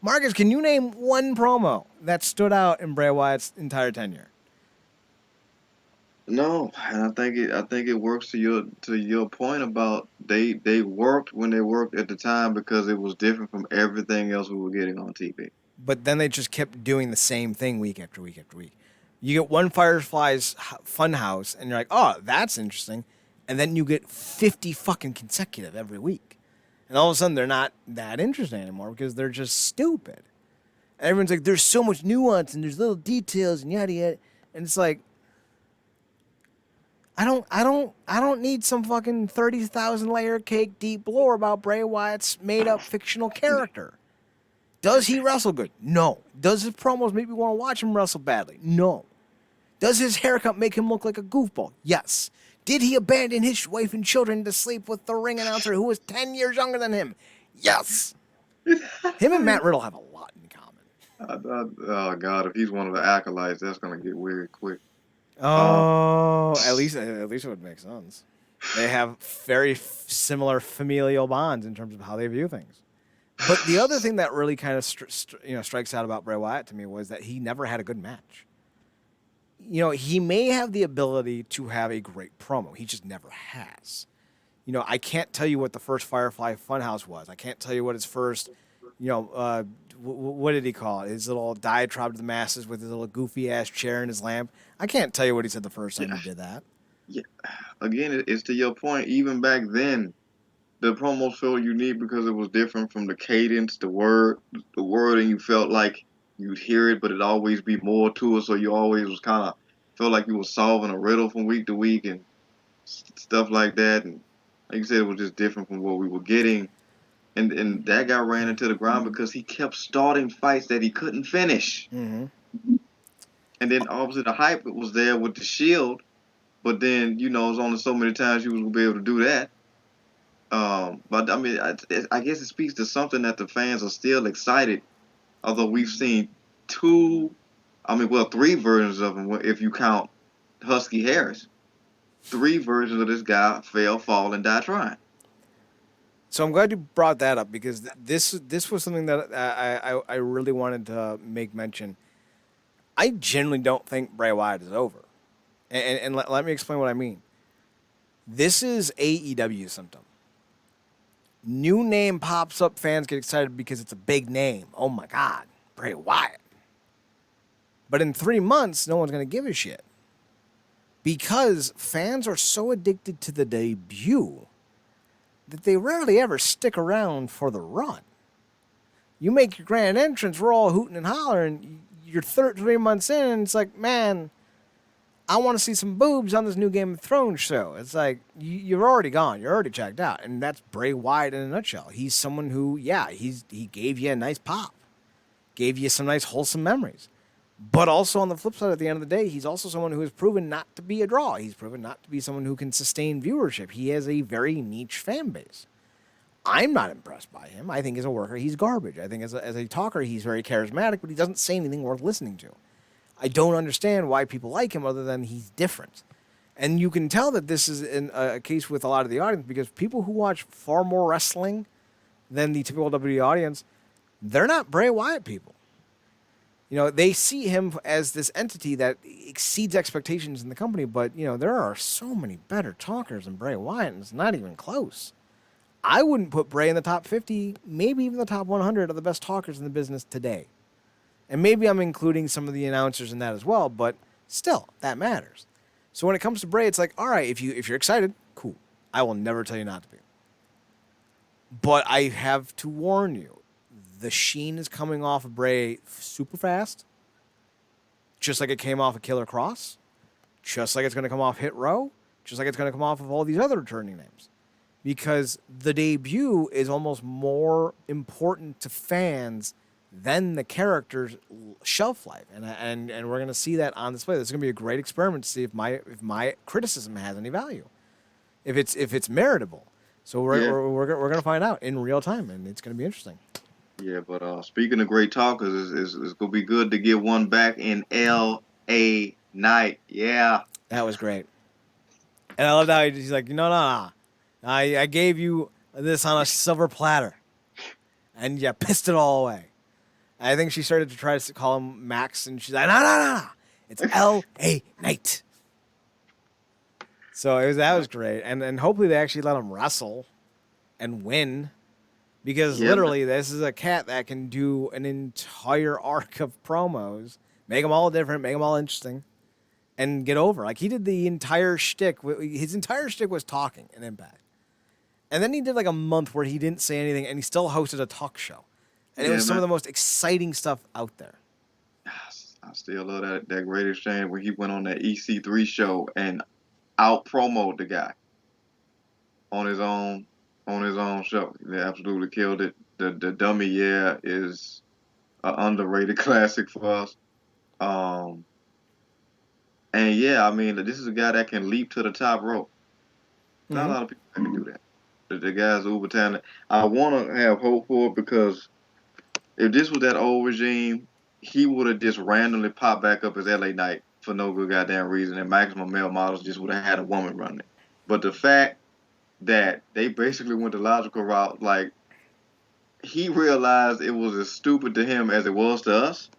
Marcus, can you name one promo that stood out in Bray Wyatt's entire tenure? No, and I think it works to your point about they worked when they worked at the time because it was different from everything else we were getting on TV. But then they just kept doing the same thing week after week after week. You get one Firefly's Funhouse, and you're like, oh, that's interesting. And then you get 50 fucking consecutive every week. And all of a sudden, they're not that interesting anymore because they're just stupid. And everyone's like, there's so much nuance, and there's little details, and yada yada. And it's like, I don't need some fucking 30,000 layer cake deep lore about Bray Wyatt's made up fictional character. Does he wrestle good? No. Does his promos make me want to watch him wrestle badly? No. Does his haircut make him look like a goofball? Yes. Did he abandon his wife and children to sleep with the ring announcer who was 10 years younger than him? Yes. Him and Matt Riddle have a lot in common. Oh God, if he's one of the acolytes, that's gonna get weird quick. Oh, at least it would make sense. They have very similar familial bonds in terms of how they view things. But the other thing that really kind of strikes out about Bray Wyatt to me was that he never had a good match. You know, he may have the ability to have a great promo. He just never has. You know, I can't tell you what the first Firefly Funhouse was. I can't tell you what his first, what did he call it? His little diatribe to the masses with his little goofy-ass chair and his lamp. I can't tell you what he said the first time he did that. Yeah. Again, it's to your point. Even back then, the promos felt unique because it was different from the cadence, the wording. You felt like you'd hear it, but it'd always be more to it. So you always was kind of felt like you were solving a riddle from week to week and stuff like that. And like you said, it was just different from what we were getting. And that guy ran into the ground because he kept starting fights that he couldn't finish. Mm-hmm. And then obviously the hype was there with the Shield, but then it's only so many times you was gonna be able to do that. But I mean, I guess it speaks to something that the fans are still excited. Although we've seen three versions of him if you count Husky Harris. 3 versions of this guy fail, fall, and die trying. So I'm glad you brought that up because this was something that I really wanted to make mention. I genuinely don't think Bray Wyatt is over. And let me explain what I mean. This is AEW symptom. New name pops up, fans get excited because it's a big name. Oh my God, Bray Wyatt. But in 3 months, no one's going to give a shit. Because fans are so addicted to the debut that they rarely ever stick around for the run. You make your grand entrance, we're all hooting and hollering. You're 3 months in, and it's like, man, I want to see some boobs on this new Game of Thrones show. It's like, you're already gone. You're already checked out. And that's Bray Wyatt in a nutshell. He's someone who, he gave you a nice pop, gave you some nice wholesome memories. But also on the flip side, at the end of the day, he's also someone who has proven not to be a draw. He's proven not to be someone who can sustain viewership. He has a very niche fan base. I'm not impressed by him. I think as a worker, he's garbage. I think as a talker, he's very charismatic, but he doesn't say anything worth listening to. I don't understand why people like him other than he's different. And you can tell that this is a case with a lot of the audience because people who watch far more wrestling than the typical WWE audience, they're not Bray Wyatt people. You know, they see him as this entity that exceeds expectations in the company, but, you know, there are so many better talkers than Bray Wyatt, and it's not even close. I wouldn't put Bray in the top 50, maybe even the top 100 of the best talkers in the business today. And maybe I'm including some of the announcers in that as well, but still, that matters. So when it comes to Bray, it's like, all right, if you're excited, cool. I will never tell you not to be. But I have to warn you, the sheen is coming off of Bray super fast, just like it came off of Killer Cross, just like it's going to come off Hit Row, just like it's going to come off of all these other returning names. Because the debut is almost more important to fans than the character's shelf life. And we're going to see that on display. This is going to be a great experiment to see if my criticism has any value, if it's meritable. So we're going to find out in real time, and it's going to be interesting. Yeah, but speaking of great talkers, it's gonna be good to get one back in L.A. Knight. Yeah, That was great. And I loved how he's like, no. I gave you this on a silver platter, and you pissed it all away. I think she started to try to call him Max, and she's like, no. It's L.A. Knight. So that was great. And hopefully they actually let him wrestle and win. Because literally, this is a cat that can do an entire arc of promos, make them all different, make them all interesting, and get over. Like, he did the entire shtick. His entire shtick was talking in Impact. And then he did like a month where he didn't say anything, and he still hosted a talk show. And it was some of the most exciting stuff out there. I still love that great exchange where he went on that EC3 show and out-promoted the guy on his own show. They absolutely killed it. The Dummy is an underrated classic for us. And yeah, I mean, this is a guy that can leap to the top rope. Not a lot of people can do that. The guy's uber talented. I want to have hope for it because if this was that old regime, he would have just randomly popped back up as LA Knight for no good goddamn reason, and Maximum Male Models just would have had a woman running it. But the fact that they basically went the logical route, like, he realized it was as stupid to him as it was to us,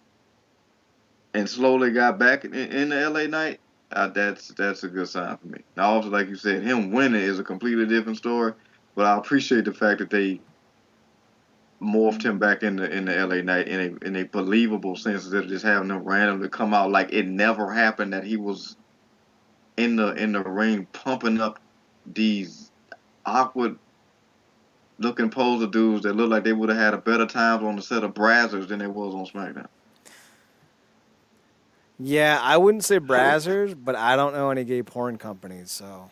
and slowly got back in the LA Knight, that's a good sign for me. Now, also, like you said, him winning is a completely different story, but I appreciate the fact that they morphed him back in the LA Knight in a believable sense, instead of just having him randomly come out like it never happened, that he was in the ring pumping up these awkward looking poser dudes that look like they would have had a better time on the set of Brazzers than they was on SmackDown. Yeah, I wouldn't say Brazzers, but I don't know any gay porn companies, so.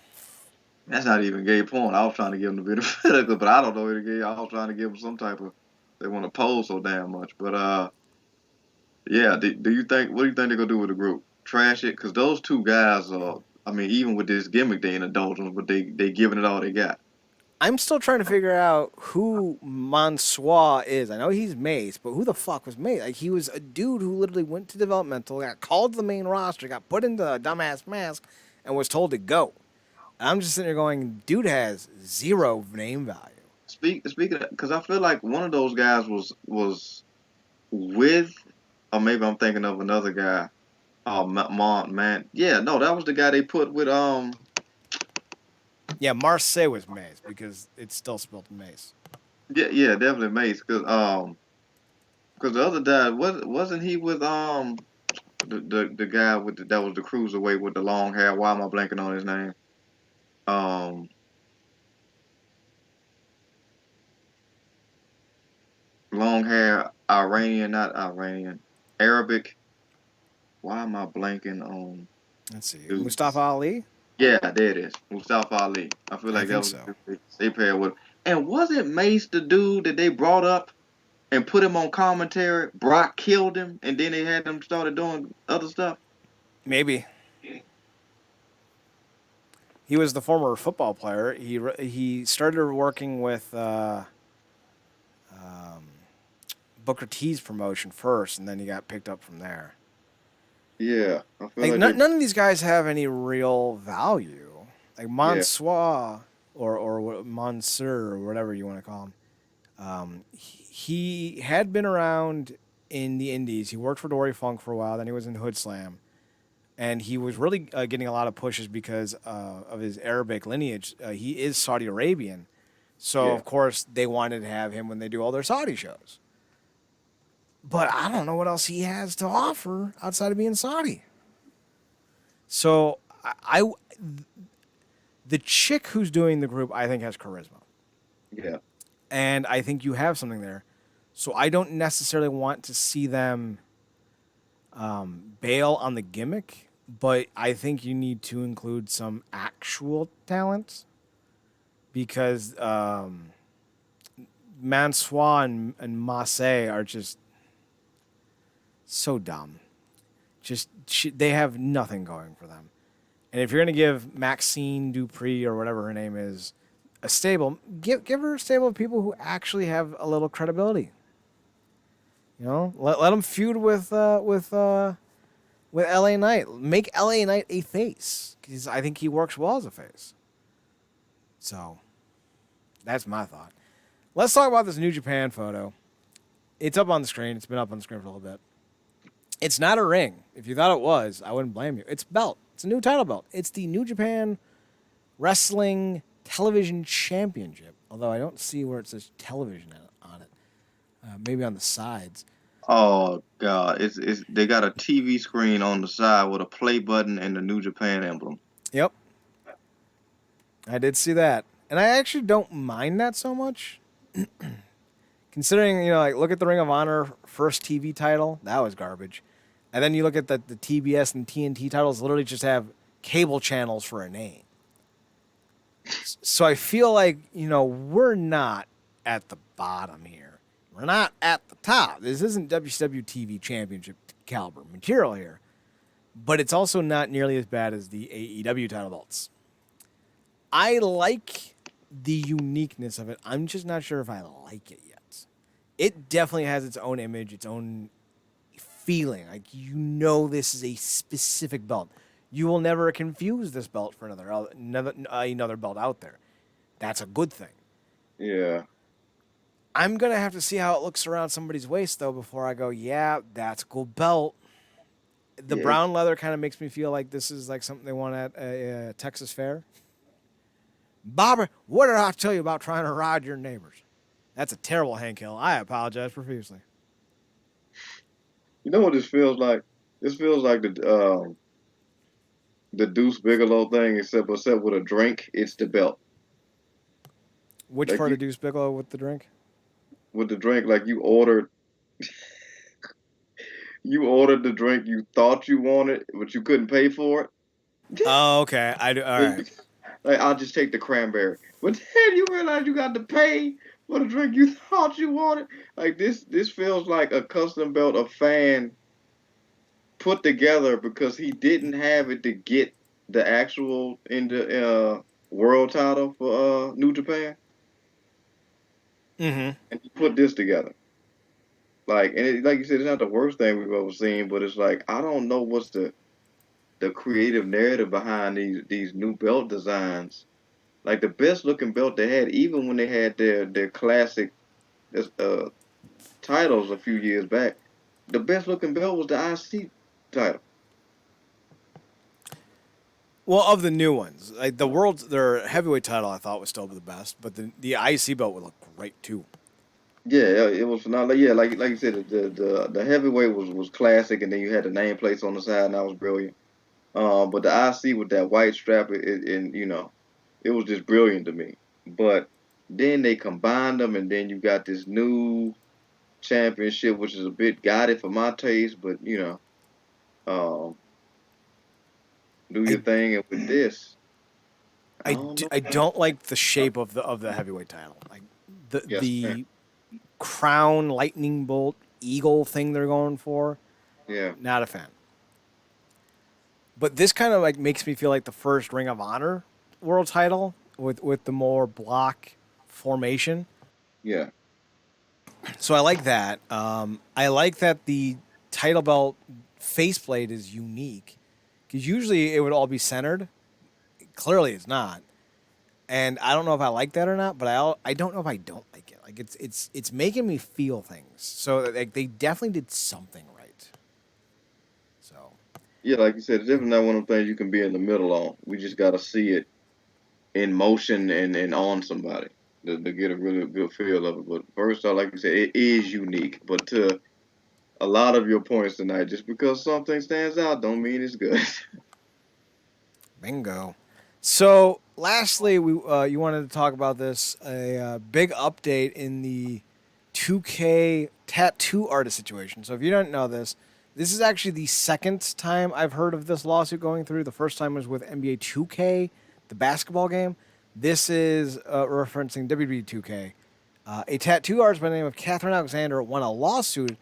That's not even gay porn. I was trying to give them the benefit of it, but I don't know any gay. I was trying to give them some type of, they want to pose so damn much. But yeah, what do you think they're gonna do with the group? Trash it? Because those two guys are, I mean, even with this gimmick, they in indulgence, but they giving it all they got. I'm still trying to figure out who Mansois is. I know he's Mace, but who the fuck was Mace? Like, he was a dude who literally went to developmental, got called to the main roster, got put into a dumbass mask, and was told to go. And I'm just sitting there going, dude has zero name value. Speaking of, because I feel like one of those guys was with, or maybe I'm thinking of another guy. Oh man, yeah, no, that was the guy they put with Yeah, Marseille was Mace because it's still spelled Mace. Yeah, definitely Mace, because the other guy wasn't he with the guy with that was the cruiserweight with the long hair. Why am I blanking on his name? long hair Iranian, not Iranian, Arabic. Why am I blanking on Let's see. dude? Mustafa Ali? Yeah, there it is. Mustafa Ali. I feel I like that think was so. they paired with. And wasn't Mace the dude that they brought up and put him on commentary? Brock killed him, and then they had him started doing other stuff. Maybe. He was the former football player. He started working with um, Booker T's promotion first, and then he got picked up from there. Yeah, I feel Like like they. none of these guys have any real value. Like Yeah, Mansoir or Monsieur or whatever you want to call him. He had been around in the Indies. He worked for Dory Funk for a while. Then he was in Hood Slam, and he was really getting a lot of pushes because of his Arabic lineage. He is Saudi Arabian, so yeah, of course they wanted to have him when they do all their Saudi shows. But I don't know what else he has to offer outside of being Saudi. So the chick who's doing the group, I think, has charisma, yeah, and I think you have something there. So I don't necessarily want to see them bail on the gimmick, but I think you need to include some actual talent because Mansois and Masse are just so dumb. They have nothing going for them. And if you're gonna give Maxine Dupree or whatever her name is a stable, give her a stable of people who actually have a little credibility. You know, let them feud with LA Knight. Make LA Knight a face because I think he works well as a face. So that's my thought. Let's talk about this New Japan photo. It's up on the screen. It's been up on the screen for a little bit. It's not a ring. If you thought it was, I wouldn't blame you. It's a belt. It's a new title belt. It's the New Japan Wrestling Television Championship. Although I don't see where it says television on it. Maybe on the sides. Oh God, it's they got a TV screen on the side with a play button and the New Japan emblem. Yep, I did see that, and I actually don't mind that so much. Considering, like look at the Ring of Honor first TV title, that was garbage. And then you look at the TBS and TNT titles, literally just have cable channels for a name. So I feel like, we're not at the bottom here. We're not at the top. This isn't WCW TV Championship caliber material here. But it's also not nearly as bad as the AEW title belts. I like the uniqueness of it. I'm just not sure if I like it yet. It definitely has its own image, its own feeling. Like, this is a specific belt. You will never confuse this belt for another belt out there. That's a good thing. Yeah, I'm going to have to see how it looks around somebody's waist, though, before I go, yeah, that's a cool belt. The yeah. brown leather kind of makes me feel like this is like something they want at a Texas fair. Bobby, what did I tell you about trying to ride your neighbors? That's a terrible Hank Hill. I apologize profusely. You know what this feels like? This feels like the Deuce Bigelow thing, except with a drink. It's the belt. Which Like part you of Deuce Bigelow with the drink? with the drink, like you ordered the drink you thought you wanted, but you couldn't pay for it. Oh, okay. I do. All right. Like, I'll just take the cranberry. But then you realize you got to pay for the drink you thought you wanted. Like this feels like a custom belt a fan put together because he didn't have it to get the actual in the world title for New Japan, Mm-hmm. and he put this together. Like you said, it's not the worst thing we've ever seen, but it's like I don't know what's the creative narrative behind these new belt designs. Like the best looking belt they had, even when they had their classic uh, titles a few years back, the best looking belt was the IC title. Well, of the new ones, like their heavyweight title, I thought was still the best, but the IC belt would look great too. Yeah, it was phenomenal. Yeah, like you said, the heavyweight was classic, and then you had the nameplates on the side, and that was brilliant. But the IC with that white strap, it was just brilliant to me. But then they combined them, and then you got this new. championship, which is a bit gaudy for my taste, but um, do I your thing. And with this, I don't know, I man. don't like the shape of the heavyweight title. Like Yes, man. the crown lightning bolt eagle thing they're going for. Yeah, Not a fan. But this kind of like makes me feel like the first Ring of Honor world title with the more block formation. yeah, So I like that. I like that the title belt faceplate is unique because usually it would all be centered. Clearly, it's not, and I don't know if I like that or not. But I don't know if I don't like it. Like it's making me feel things. So like they definitely did something right. So yeah. Like you said, it's definitely not one of the things you can be in the middle on. We just got to see it in motion and on somebody to get a really good feel of it. But first off, like you said, it is unique. But to a lot of your points tonight, just because something stands out, don't mean it's good. bingo. So lastly, we you wanted to talk about this a big update in the 2K tattoo artist situation. So if you don't know this, this is actually the second time I've heard of this lawsuit going through. The first time was with NBA 2K, the basketball game. This is referencing WWE 2K. A tattoo artist by the name of Catherine Alexander won a lawsuit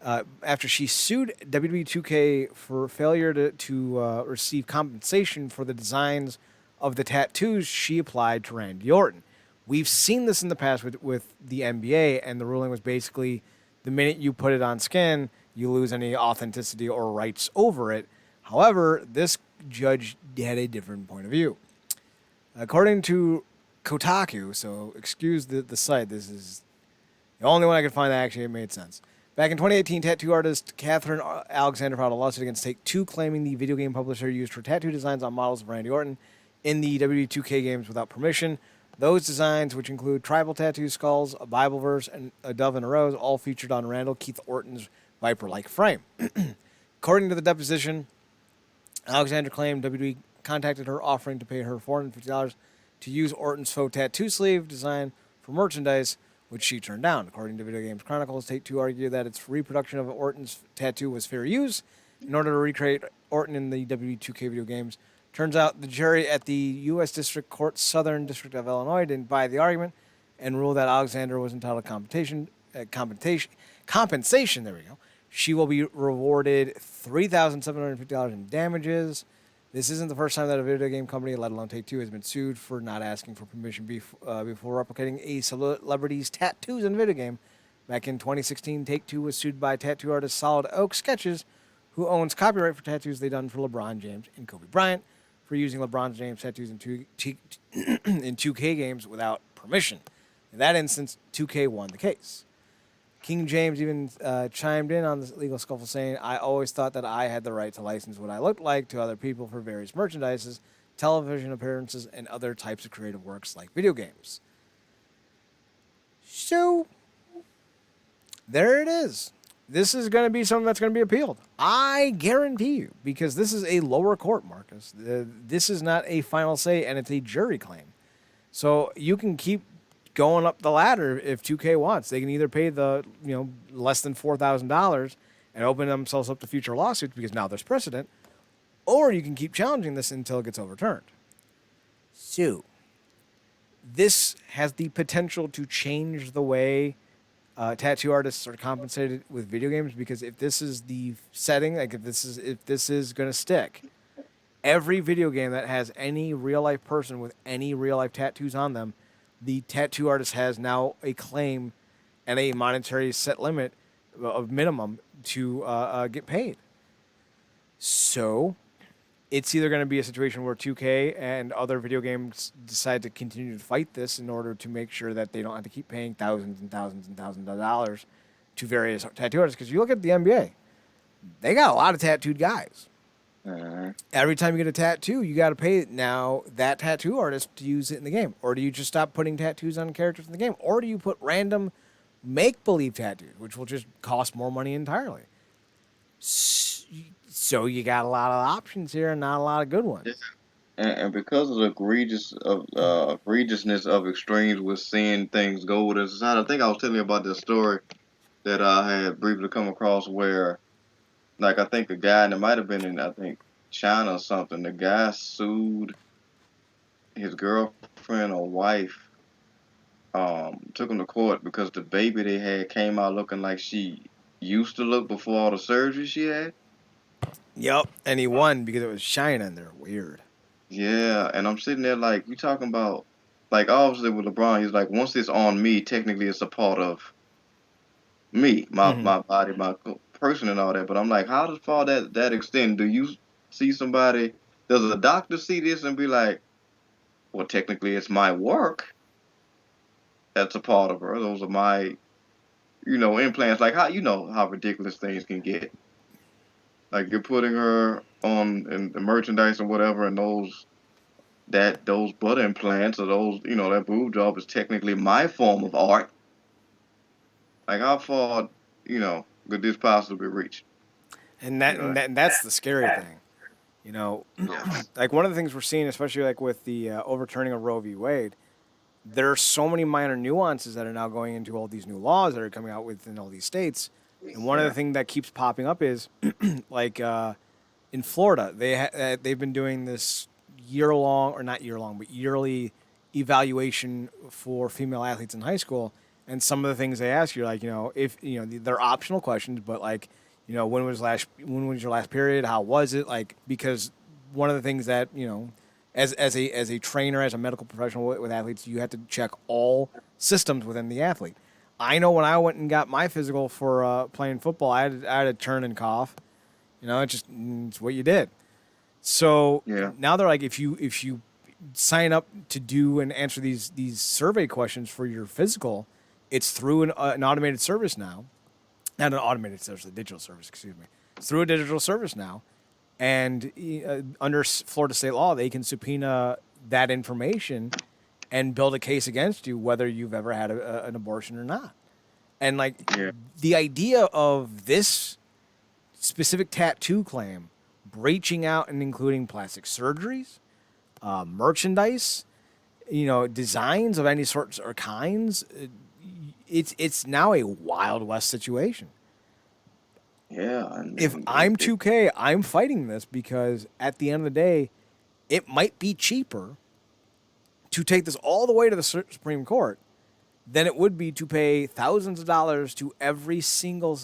after she sued WWE 2K for failure to receive compensation for the designs of the tattoos she applied to Randy Orton. We've seen this in the past with the NBA, and the ruling was basically the minute you put it on skin, you lose any authenticity or rights over it. However, this judge had a different point of view. According to Kotaku, so excuse the site, this is the only one I could find that actually made sense. Back in 2018, tattoo artist Catherine Alexander filed a lawsuit against Take-Two, claiming the video game publisher used her tattoo designs on models of Randy Orton in the WWE 2K games without permission. Those designs, which include tribal tattoo skulls, a Bible verse, and a dove and a rose, all featured on Randall Keith Orton's Viper-like frame. According to the deposition, Alexander claimed WWE contacted her offering to pay her $450 to use Orton's faux tattoo sleeve design for merchandise, which she turned down. According to Video Games Chronicles, Take-Two argued that its reproduction of Orton's tattoo was fair use in order to recreate Orton in the WWE 2K video games. Turns out the jury at the U.S. District Court Southern District of Illinois didn't buy the argument and ruled that Alexander was entitled to compensation. There we go. She will be rewarded $3,750 in damages. This isn't the first time that a video game company, let alone Take-Two, has been sued for not asking for permission before replicating a celebrity's tattoos in a video game. Back in 2016, Take-Two was sued by tattoo artist Solid Oak Sketches, who owns copyright for tattoos they done for LeBron James and Kobe Bryant, for using LeBron James tattoos in 2K games without permission. In that instance, 2K won the case. King James even chimed in on this legal scuffle, saying, "I always thought that I had the right to license what I looked like to other people for various merchandises, television appearances, and other types of creative works like video games." So, there it is. This is going to be something that's going to be appealed. I guarantee you, because this is a lower court, Marcus. This is not a final say, and it's a jury claim. So you can keep going up the ladder if 2K wants. They can either pay the less than $4,000 and open themselves up to future lawsuits because now there's precedent, or you can keep challenging this until it gets overturned. So this has the potential to change the way tattoo artists are compensated with video games, because if this is the setting, like if this is going to stick, every video game that has any real life person with any real life tattoos on them, the tattoo artist has now a claim and a monetary set limit of minimum to get paid. So it's either going to be a situation where 2K and other video games decide to continue to fight this in order to make sure that they don't have to keep paying thousands and thousands and thousands of dollars to various tattoo artists. Because you look at the NBA, they got a lot of tattooed guys. Every time you get a tattoo, you got to pay now that tattoo artist to use it in the game. Or do you just stop putting tattoos on characters in the game? Or do you put random make-believe tattoos, which will just cost more money entirely? So you got a lot of options here and not a lot of good ones. And because of the egregiousness of extremes with seeing things go with society, I think I was telling you about this story that I had briefly come across where, like, I think a guy, and it might have been in, I think, China or something. The guy sued his girlfriend or wife, took him to court because the baby they had came out looking like she used to look before all the surgery she had. Yep. And he won because it was China and they're weird. Yeah, and I'm sitting there like, you talking about, like, obviously with LeBron, he's like, once it's on me, technically it's a part of me, Mm-hmm. my body, my person, and all that. But I'm like, how does far that extend? Do you see somebody? Does a doctor see this and be like, well, technically it's my work. That's a part of her. Those are my, implants. Like how how ridiculous things can get. Like you're putting her on in the merchandise or whatever, and those butt implants or those that boob job is technically my form of art. Like how far could this possibly reach? And You that know. and, that, and that's the scary thing. You know, Yes. like one of the things we're seeing, especially like with the overturning of Roe v. Wade, there are so many minor nuances that are now going into all these new laws that are coming out within all these states. And one of the Yeah. things that keeps popping up is like in Florida, they've been doing this year long or not year long, but yearly evaluation for female athletes in high school. And some of the things they ask you, like if they're optional questions, but like when was your last period? How was it? Like because one of the things that as a trainer, as a medical professional with athletes, you have to check all systems within the athlete. I know when I went and got my physical for playing football, I had a turn and cough. It's what you did. So Yeah. now they're like, if you sign up to do and answer these survey questions for your physical, it's through an automated service now, not an automated service, a digital service. Excuse me. It's through a digital service now, and under Florida state law, they can subpoena that information and build a case against you, whether you've ever had an abortion or not. And like Yeah. the idea of this specific tattoo claim breaching out and including plastic surgeries, merchandise, designs of any sorts or kinds. It's now a Wild West situation. Yeah. If And I'm 2K, I'm fighting this because at the end of the day, it might be cheaper to take this all the way to the Supreme Court than it would be to pay thousands of dollars to every single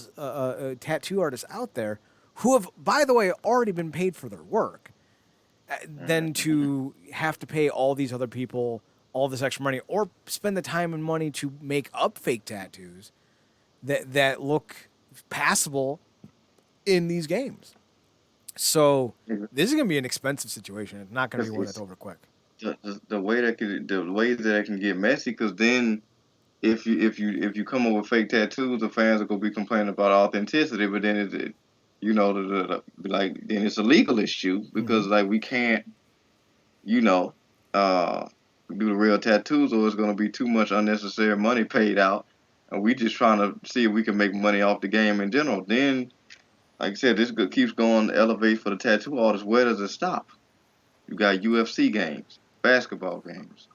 tattoo artist out there who have, by the way, already been paid for their work, than to have to pay all these other people all this extra money or spend the time and money to make up fake tattoos that look passable in these games. So this is going to be an expensive situation. It's not going to be one that's it's over quick. the way that it can get messy, because then if you come up with fake tattoos, the fans are gonna be complaining about authenticity, but then like then it's a legal issue Mm-hmm. because like we can't you know uh do the real tattoos, or it's gonna be too much unnecessary money paid out, and we just trying to see if we can make money off the game in general. Then, like I said, keeps going to elevate for the tattoo artists. Where does it stop? You got UFC games, basketball games,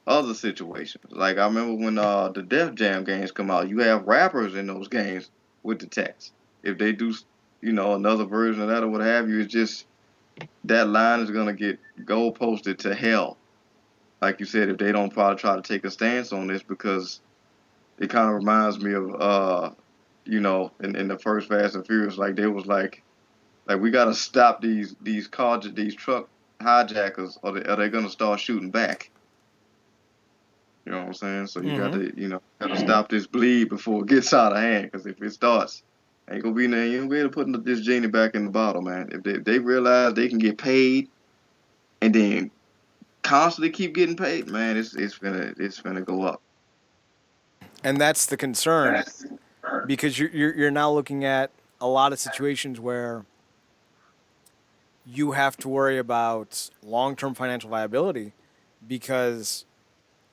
other situations. Like I remember when the Def Jam games come out, you have rappers in those games with the text. If they do, another version of that or what have you, it's just that line is gonna get goalposted to hell. Like you said, if they don't probably try to take a stance on this, because it kind of reminds me of in the first Fast and Furious, like they was like we gotta stop these truck hijackers, or are they gonna start shooting back? You know what I'm saying? So you got Mm-hmm. to, gotta stop this bleed before it gets out of hand. Because if it starts, ain't gonna be nothing. You ain't gonna be able to put this genie back in the bottle, man. If they realize they can get paid and then constantly keep getting paid, man, it's gonna go up. And that's the concern because you're now looking at a lot of situations where you have to worry about long-term financial viability because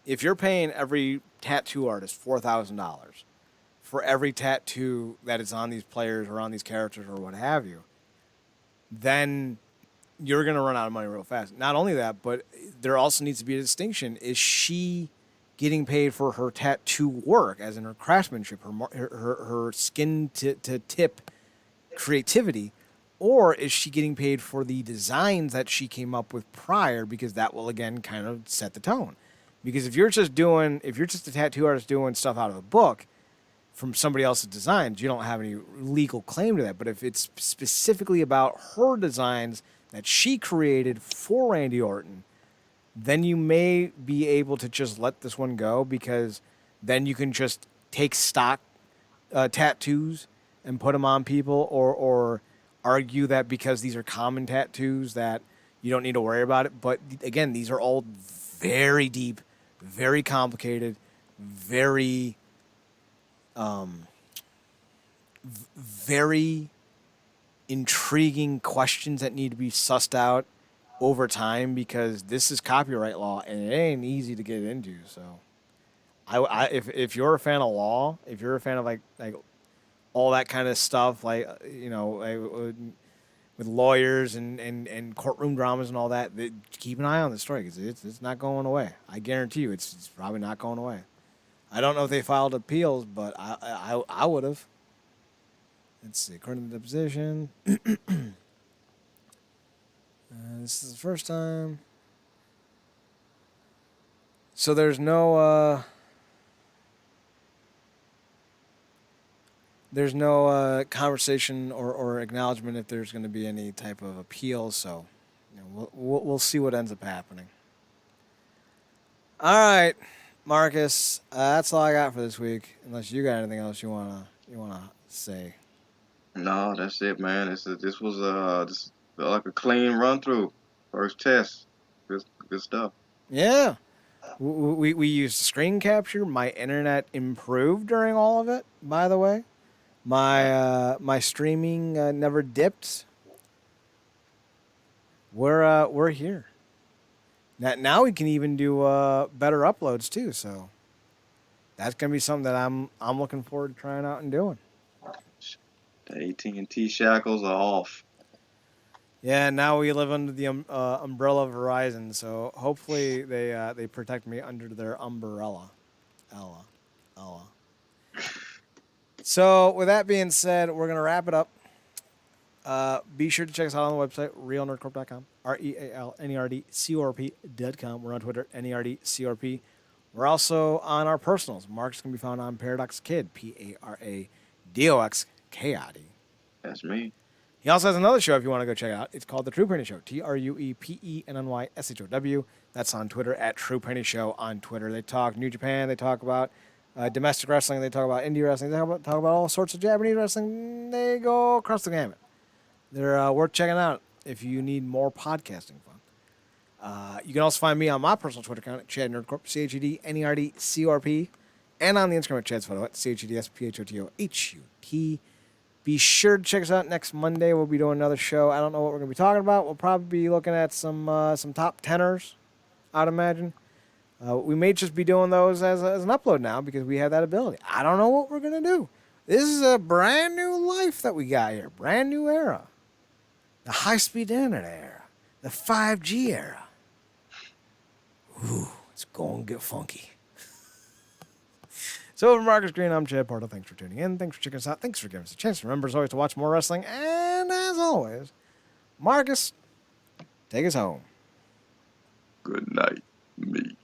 if you're paying every tattoo artist $4,000 for every tattoo that is on these players or on these characters or what have you, then you're going to run out of money real fast. Not only that, but there also needs to be a distinction. Is she getting paid for her tattoo work, as in her craftsmanship, her skin to tip creativity, or is she getting paid for the designs that she came up with prior? Because that will again kind of set the tone. Because if you're just a tattoo artist doing stuff out of a book from somebody else's designs, you don't have any legal claim to that. But if it's specifically about her designs that she created for Randy Orton, then you may be able to just let this one go, because then you can just take stock tattoos and put them on people, or argue that because these are common tattoos that you don't need to worry about it. But again, these are all very deep, very complicated, very very intriguing questions that need to be sussed out over time, because this is copyright law and it ain't easy to get into. So if you're a fan of law, if you're a fan of like all that kind of stuff, like with lawyers and courtroom dramas and all that, keep an eye on the story, because it's not going away. I guarantee you it's probably not going away. I don't know if they filed appeals, but I would have. Let's see. According to the deposition, this is the first time. So there's no conversation or acknowledgement if there's going to be any type of appeal. So we'll see what ends up happening. All right, Marcus, that's all I got for this week. Unless you got anything else you wanna say. No, that's it, man. This was just like a clean run through. First test. Good stuff. Yeah, we used screen capture. My internet improved during all of it. By the way, my streaming never dipped. We're here. Now we can even do better uploads too. So that's gonna be something that I'm looking forward to trying out and doing. The AT&T shackles are off. Yeah, now we live under the umbrella of Verizon, so hopefully they protect me under their umbrella. Ella. So with that being said, we're gonna wrap it up. Be sure to check us out on the website, realnerdcorp.com, realnerdcorp.com. We're on Twitter, nerdcorp. We're also on our personals. Mark's going to be found on Paradox Kid, PARADOXKID. That's me. He also has another show if you want to go check it out. It's called The True Penny Show, TruePennyShow. That's on Twitter, at True Penny Show on Twitter. They talk New Japan. They talk about domestic wrestling. They talk about indie wrestling. They talk about all sorts of Japanese wrestling. They go across the gamut. They're worth checking out if you need more podcasting fun. You can also find me on my personal Twitter account at Chad Nerdcorp, CHEDNERDCORP, and on the Instagram at Chad's Photo at CHEDSPHOTOHUT. Be sure to check us out next Monday. We'll be doing another show. I don't know what we're going to be talking about. We'll probably be looking at some top tenors, I'd imagine. We may just be doing those as an upload now because we have that ability. I don't know what we're going to do. This is a brand new life that we got here. Brand new era. The high-speed internet era. The 5G era. Ooh, it's going to get funky. So for Marcus Green, I'm Chad Portal. Thanks for tuning in. Thanks for checking us out. Thanks for giving us a chance. Remember, as always, to watch more wrestling. And as always, Marcus, take us home. Good night, me.